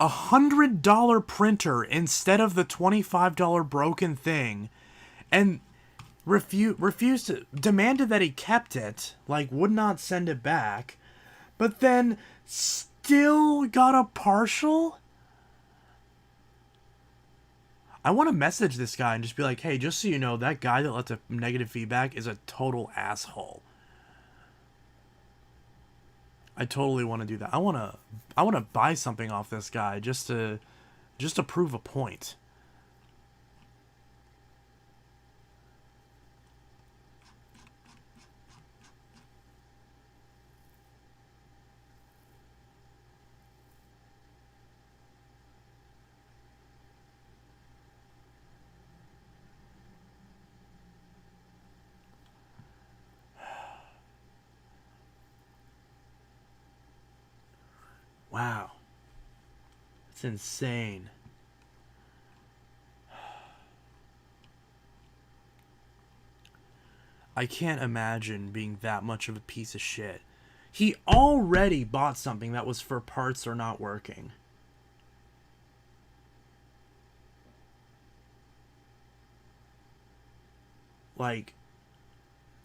$100 printer instead of the $25 broken thing, and refused to, demanded that he kept it, like would not send it back, but then still got a partial? I want to message this guy and just be like, hey, just so you know, that guy that left a negative feedback is a total asshole. I totally want to do that. I want to buy something off this guy just to prove a point. Wow. It's insane. I can't imagine being that much of a piece of shit. He already bought something that was for parts or not working. Like,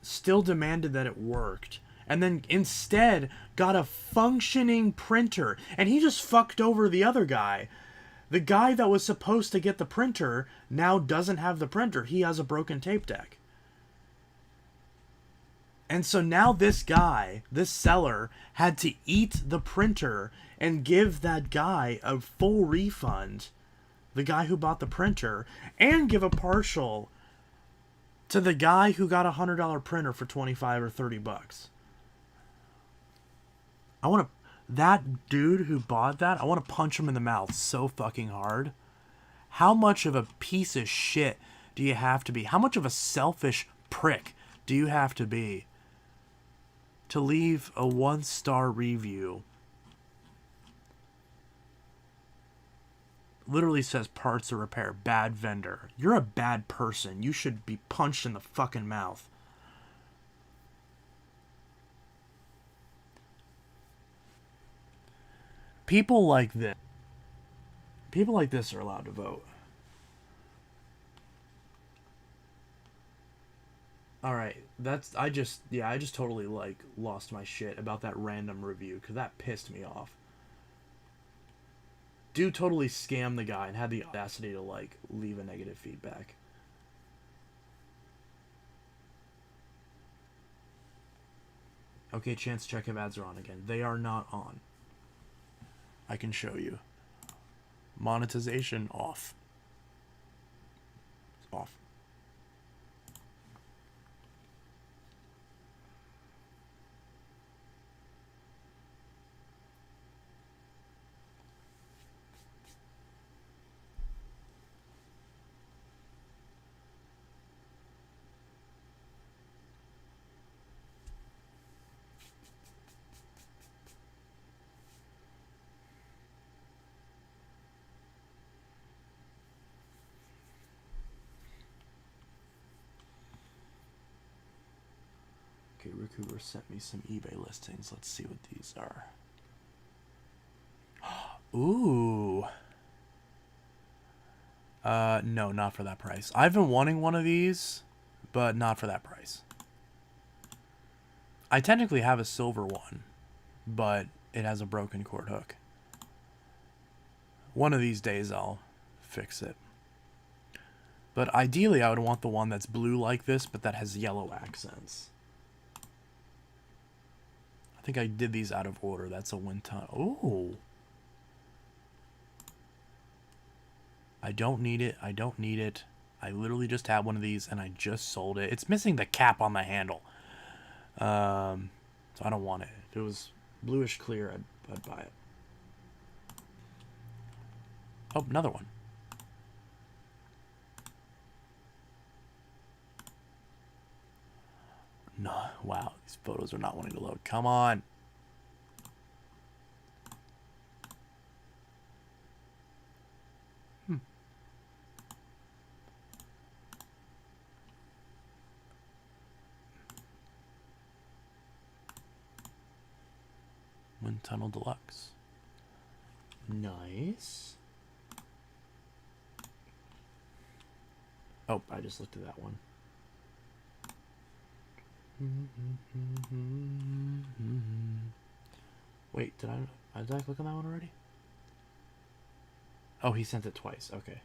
still demanded that it worked. And then instead got a functioning printer. And he just fucked over the other guy. The guy that was supposed to get the printer now doesn't have the printer. He has a broken tape deck. And so now this guy, this seller, had to eat the printer and give that guy a full refund, the guy who bought the printer, and give a partial to the guy who got a $100 printer for 25 or 30 bucks. I want to, that dude who bought that, I want to punch him in the mouth so fucking hard. How much of a piece of shit do you have to be? How much of a selfish prick do you have to be to leave a 1-star review? Literally says parts or repair, bad vendor. You're a bad person. You should be punched in the fucking mouth. People like this. People like this are allowed to vote. Alright, I just totally, like, lost my shit about that random review, because that pissed me off. Dude totally scammed the guy and had the audacity to, like, leave a negative feedback. Okay, Chance, check if ads are on again. They are not on. I can show you. Monetization off. It's off. Okay, Rikuber sent me some eBay listings. Let's see what these are. Ooh. No, not for that price. I've been wanting one of these, but not for that price. I technically have a silver one, but it has a broken cord hook. One of these days I'll fix it. But ideally I would want the one that's blue like this, but that has yellow accents. I think I did these out of order. That's a wind tunnel. Oh. I don't need it. I don't need it. I literally just had one of these and I just sold it. It's missing the cap on the handle. So I don't want it. If it was bluish clear, I'd buy it. Oh, another one. No, wow, these photos are not wanting to load. Come on. Wind Tunnel Deluxe. Nice. Oh, I just looked at that one. Wait, did I click on that one already? Oh, he sent it twice. Okay.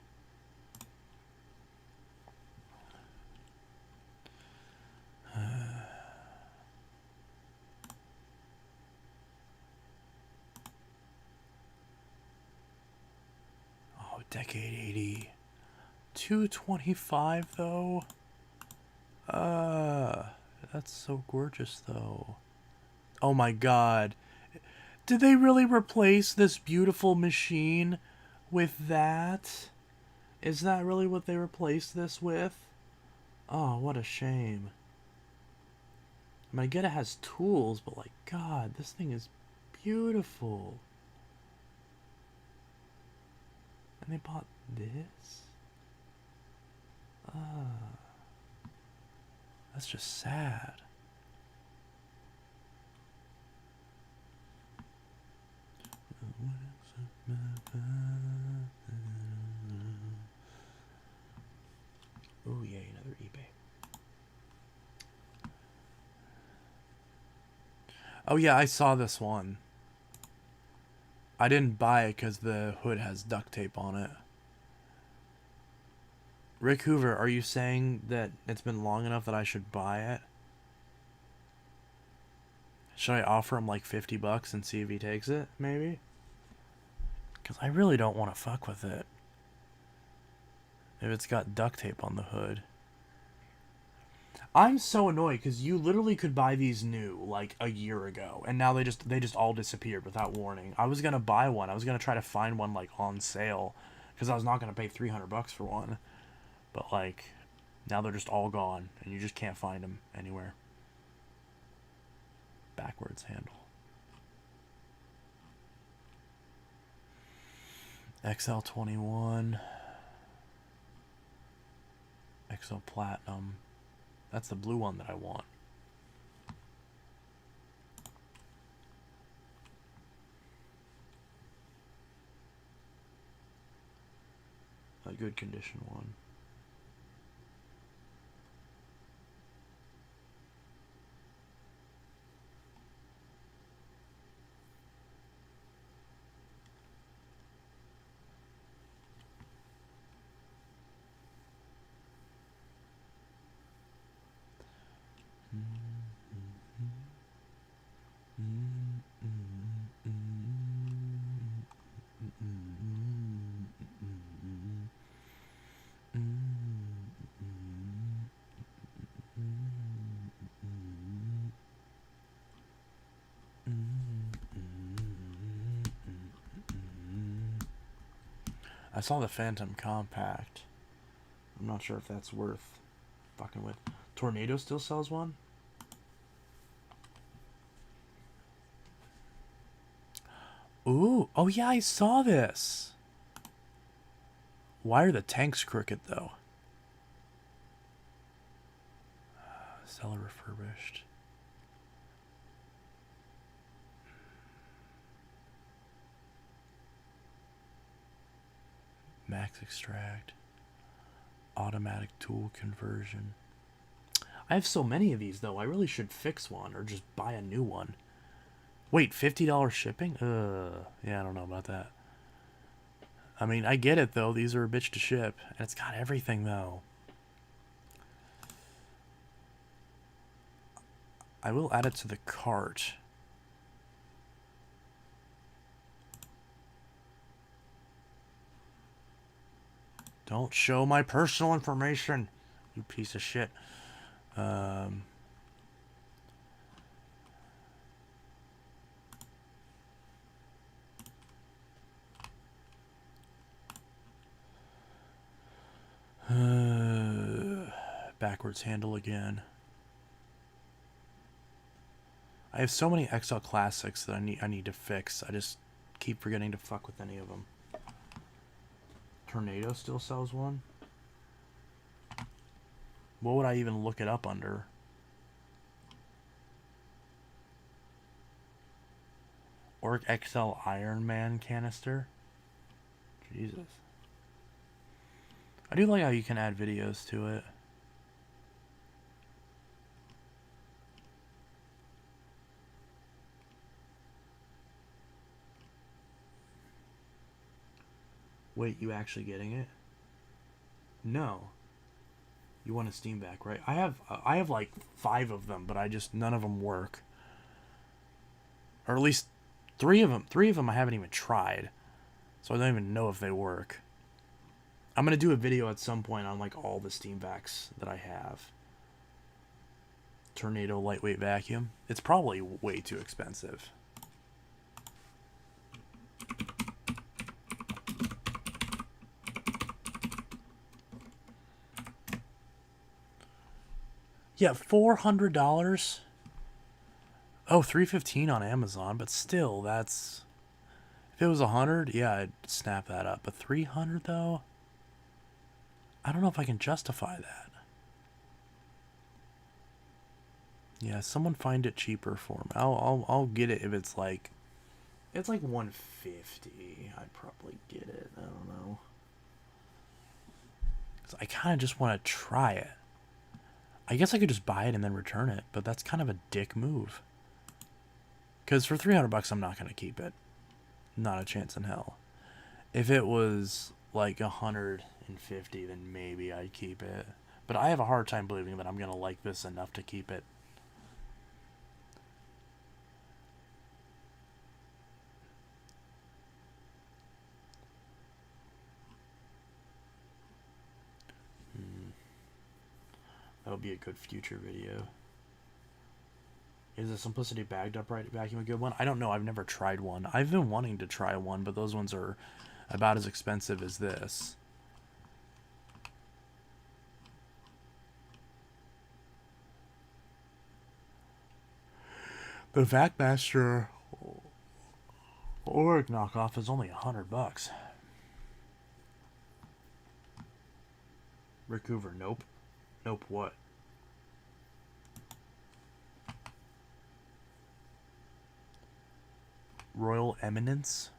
Oh, Decade 80. 225 though. That's so gorgeous though. Oh my god. Did they really replace this beautiful machine with that? Is that really what they replaced this with? Oh, what a shame. I mean, I get it has tools, but like, god, this thing is beautiful. And they bought this? That's just sad. Oh yay, another eBay. Oh yeah, I saw this one. I didn't buy it because the hood has duct tape on it. Rick Hoover, are you saying that it's been long enough that I should buy it? Should I offer him like $50 and see if he takes it, maybe? Because I really don't want to fuck with it. If it's got duct tape on the hood. I'm so annoyed because you literally could buy these new like a year ago, and now they just all disappeared without warning. I was gonna buy one. I was gonna try to find one like on sale, because I was not gonna pay $300 for one. But like, now they're just all gone, and you just can't find them anywhere. Backwards handle. XL21. XL Platinum. That's the blue one that I want. A good condition one. I saw the Phantom Compact. I'm not sure if that's worth fucking with. Tornado still sells one? Ooh, oh yeah, I saw this. Why are the tanks crooked though? Seller refurbished. Max extract. Automatic tool conversion. I have so many of these though. I really should fix one or just buy a new one. Wait, $50 shipping? Yeah, I don't know about that. I mean, I get it though. These are a bitch to ship, and it's got everything though. I will add it to the cart. Don't show my personal information, you piece of shit. Backwards handle again. I have so many XL Classics that I need to fix. I just keep forgetting to fuck with any of them. Tornado still sells one? What would I even look it up under? Orc XL Iron Man canister? Jesus. I do like how you can add videos to it. Wait, you actually getting it? No. You want a Steam back, right? I have like 5 of them, but none of them work. Or at least 3 of them. 3 of them I haven't even tried. So I don't even know if they work. I'm going to do a video at some point on like all the Steam backs that I have. Tornado lightweight vacuum. It's probably way too expensive. Yeah, $400. Oh, $315 on Amazon, but still, that's. If it was 100, yeah, I'd snap that up. But 300 though, I don't know if I can justify that. Yeah, someone find it cheaper for me. I'll get it if it's like It's like 150. I'd probably get it. I don't know. 'Cause I kind of just want to try it. I guess I could just buy it and then return it, but that's kind of a dick move. Because for 300 bucks, I'm not going to keep it. Not a chance in hell. If it was like 150, then maybe I'd keep it. But I have a hard time believing that I'm going to like this enough to keep it. That would be a good future video. Is the Simplicity bagged upright vacuum a good one? I don't know. I've never tried one. I've been wanting to try one, but those ones are about as expensive as this. The VacMaster Org knockoff is only $100. Rick Hoover, nope. Nope, what? Royal Eminence?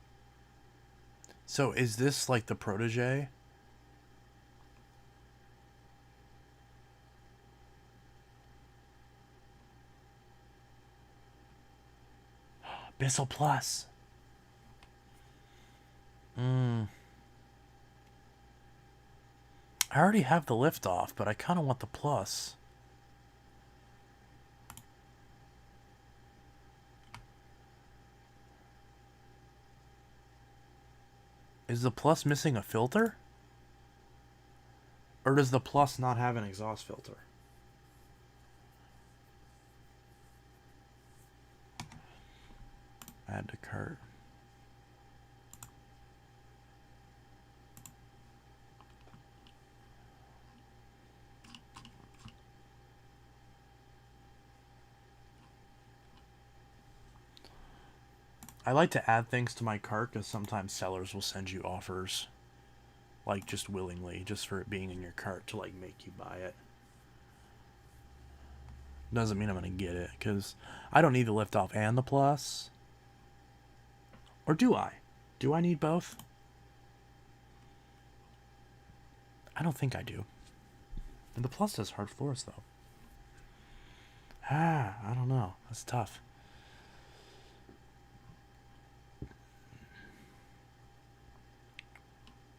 So is this like the protege? Bissell Plus. I already have the liftoff, but I kind of want the plus. Is the plus missing a filter? Or does the plus not have an exhaust filter? Add to cart. I like to add things to my cart because sometimes sellers will send you offers, like just willingly, just for it being in your cart to like make you buy it. Doesn't mean I'm gonna get it because I don't need the liftoff and the plus. Or do I? Do I need both? I don't think I do. And the plus does hard floors though. I don't know. That's tough.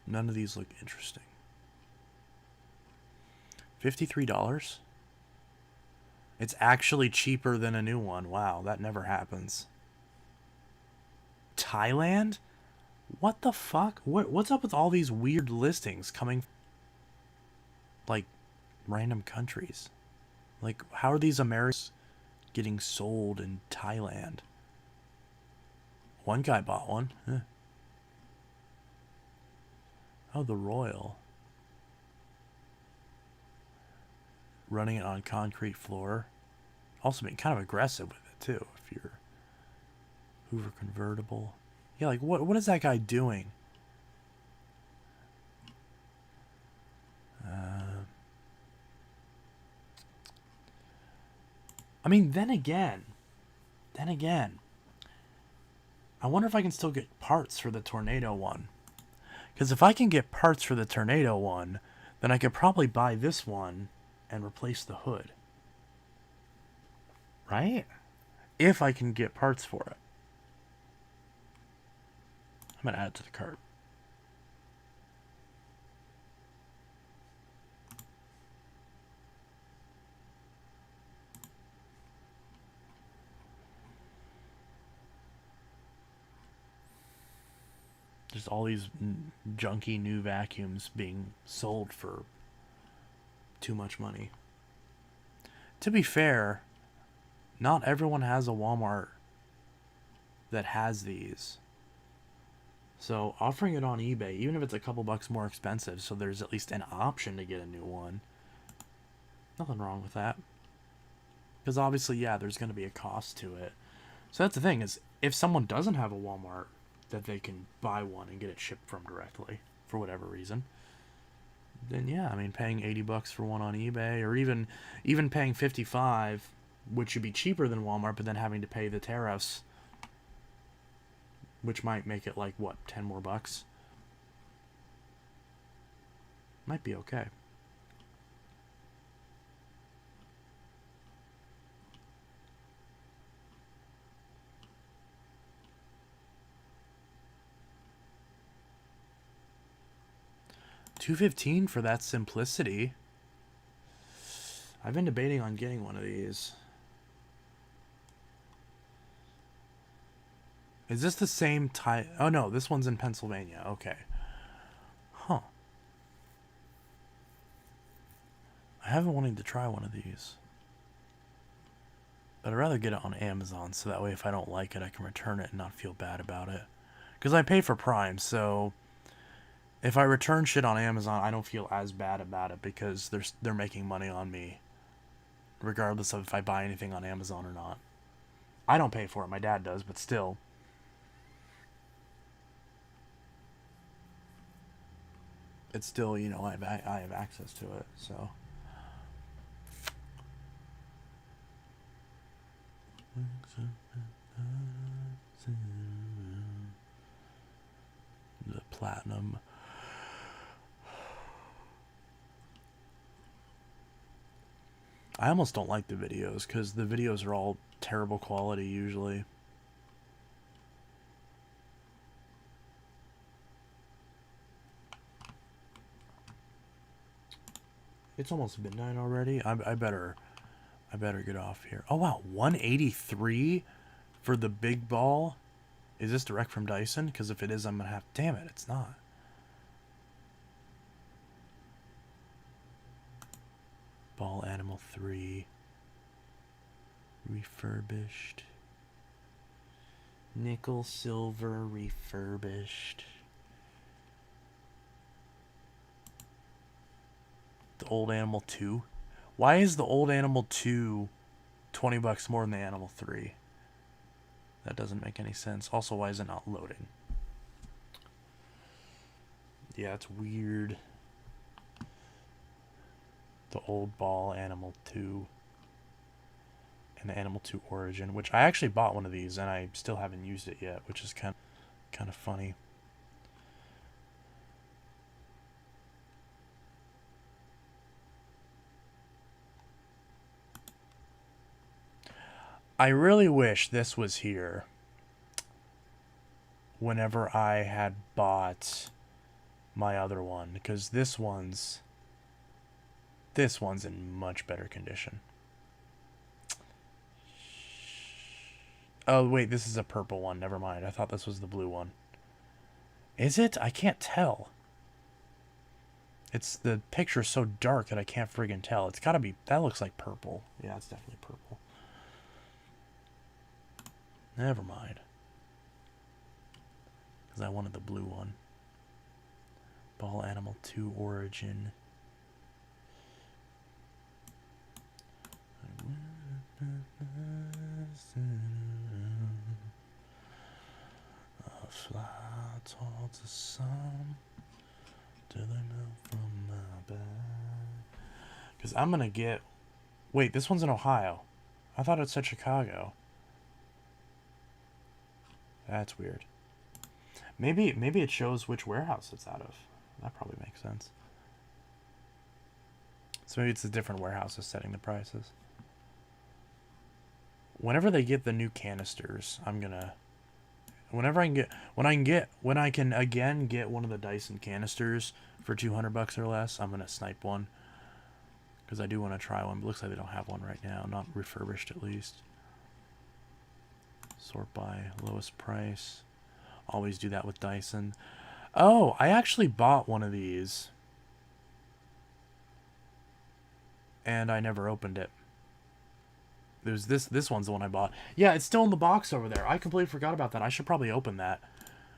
None of these look interesting. $53? It's actually cheaper than a new one. Wow, that never happens. Thailand? What the fuck? What's up with all these weird listings coming like random countries? Like, how are these Americans getting sold in Thailand? One guy bought one. Huh. Oh, the Royal. Running it on concrete floor. Also being kind of aggressive with it, too, if you're Hoover convertible. Yeah, like, what is that guy doing? I mean, then again, I wonder if I can still get parts for the Tornado one. Because if I can get parts for the Tornado one, then I could probably buy this one and replace the hood. Right? If I can get parts for it. I'm going to add it to the cart. Just all these junky new vacuums being sold for too much money. To be fair, not everyone has a Walmart that has these. So offering it on eBay, even if it's a couple bucks more expensive, so there's at least an option to get a new one. Nothing wrong with that. Because obviously, yeah, there's going to be a cost to it. So that's the thing, is if someone doesn't have a Walmart that they can buy one and get it shipped from directly, for whatever reason, then yeah, I mean, paying 80 bucks for one on eBay, or even paying 55, which should be cheaper than Walmart, but then having to pay the tariffs, which might make it like, what, 10 more bucks? Might be okay. $2.15 for that simplicity. I've been debating on getting one of these. Is this the same type? Oh no, this one's in Pennsylvania. Okay. Huh. I haven't wanted to try one of these. But I'd rather get it on Amazon so that way if I don't like it, I can return it and not feel bad about it. Because I pay for Prime, so if I return shit on Amazon, I don't feel as bad about it because they're making money on me, regardless of if I buy anything on Amazon or not. I don't pay for it, my dad does, but still. It's still, you know, I have access to it, so. The platinum. I almost don't like the videos because the videos are all terrible quality usually. It's almost midnight already. I better get off here. Oh wow, 183 for the big ball. Is this direct from Dyson? Because if it is, I'm gonna have. Damn it, it's not. Ball Animal 3. Refurbished. Nickel, silver, refurbished. The old Animal 2. Why is the old Animal 2 20 bucks more than the Animal 3? That doesn't make any sense. Also, why is it not loading? Yeah, it's weird. The old ball Animal 2 and the Animal 2 Origin, which I actually bought one of these and I still haven't used it yet, which is kind of funny. I really wish this was here whenever I had bought my other one, because this one's in much better condition. Oh wait, this is a purple one. Never mind. I thought this was the blue one. Is it? I can't tell. It's the picture's so dark that I can't friggin' tell. It's gotta be. That looks like purple. Yeah, it's definitely purple. Never mind. Because I wanted the blue one. Ball Animal 2 Origin. I'll fly towards the sun till I melt from my back. Because I'm gonna get. Wait, this one's in Ohio. I thought it said Chicago. That's weird. Maybe it shows which warehouse it's out of. That probably makes sense. So maybe it's a different warehouse that's setting the prices. Whenever they get the new canisters, I'm gonna. When I can again get one of the Dyson canisters for 200 bucks or less, I'm gonna snipe one. Because I do want to try one. But it looks like they don't have one right now, not refurbished at least. Sort by lowest price. Always do that with Dyson. Oh, I actually bought one of these. And I never opened it. There's this one's the one I bought. Yeah, it's still in the box over there. I completely forgot about that. I should probably open that.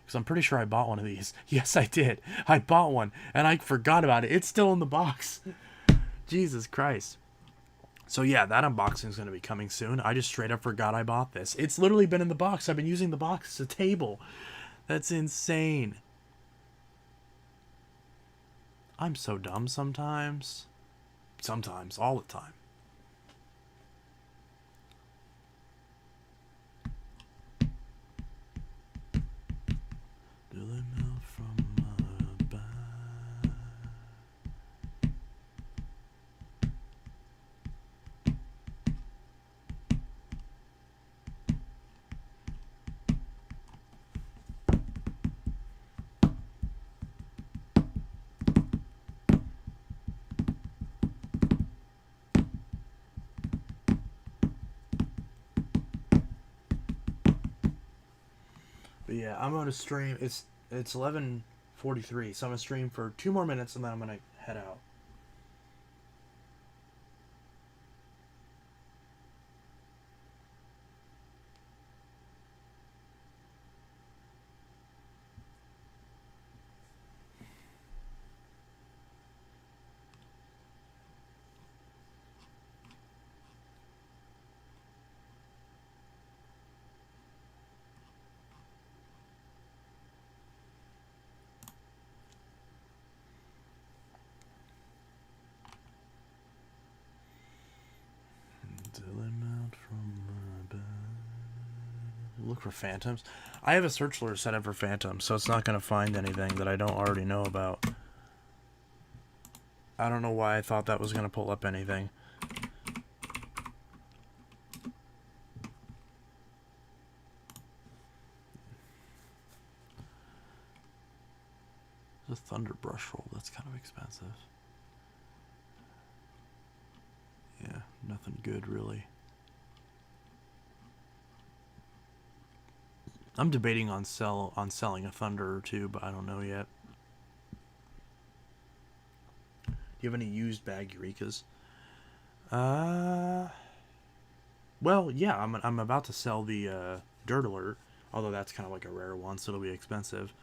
Because I'm pretty sure I bought one of these. Yes, I did. I bought one. And I forgot about it. It's still in the box. Jesus Christ. So yeah, that unboxing is going to be coming soon. I just straight up forgot I bought this. It's literally been in the box. I've been using the box as a table. That's insane. I'm so dumb sometimes. Sometimes, all the time. But yeah, I'm gonna stream. It's 11:43, so I'm gonna stream for 2 more minutes and then I'm gonna head out. Until I'm out from my bed. Look for phantoms. I have a search alert set up for phantoms, so it's not gonna find anything that I don't already know about. I don't know why I thought that was gonna pull up anything. The thunder brush roll, that's kind of expensive. Yeah, nothing good really. I'm debating on selling a thunder or two, but I don't know yet. Do you have any used bag Eurekas? Well, yeah, I'm about to sell the Dirt Alert, although that's kind of like a rare one, so it'll be expensive.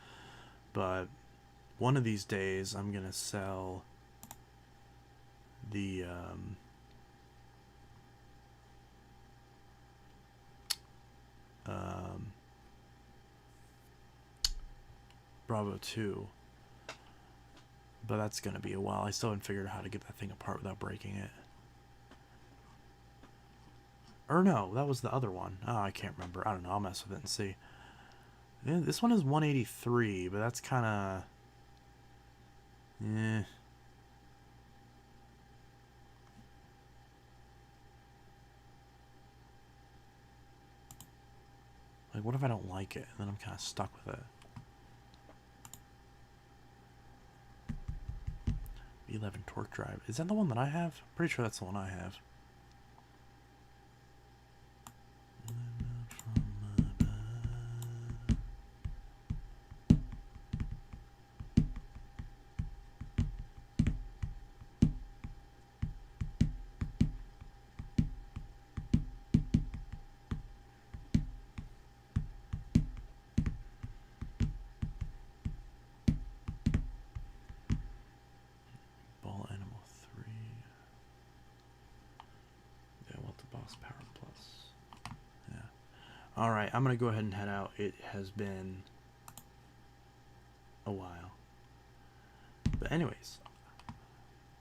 But one of these days, I'm gonna sell the Bravo 2. But that's gonna be a while. I still haven't figured out how to get that thing apart without breaking it. Or no, that was the other one. Oh, I can't remember. I don't know. I'll mess with it and see. Yeah, this one is 183, but that's kind of... Eh. Like, what if I don't like it? And then I'm kind of stuck with it. 11 torque drive. Is that the one that I have? Pretty sure that's the one I have. Ball Animal 3. Yeah, I want the Boss Power Plus. Yeah. Alright, I'm going to go ahead and head out. It has been a while. But anyways,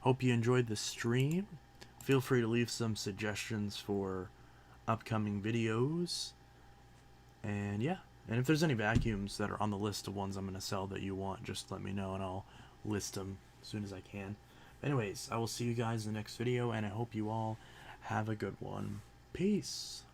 hope you enjoyed the stream. Feel free to leave some suggestions for upcoming videos. And yeah, and if there's any vacuums that are on the list of ones I'm going to sell that you want, just let me know and I'll list them as soon as I can. Anyways, I will see you guys in the next video, and I hope you all have a good one. Peace.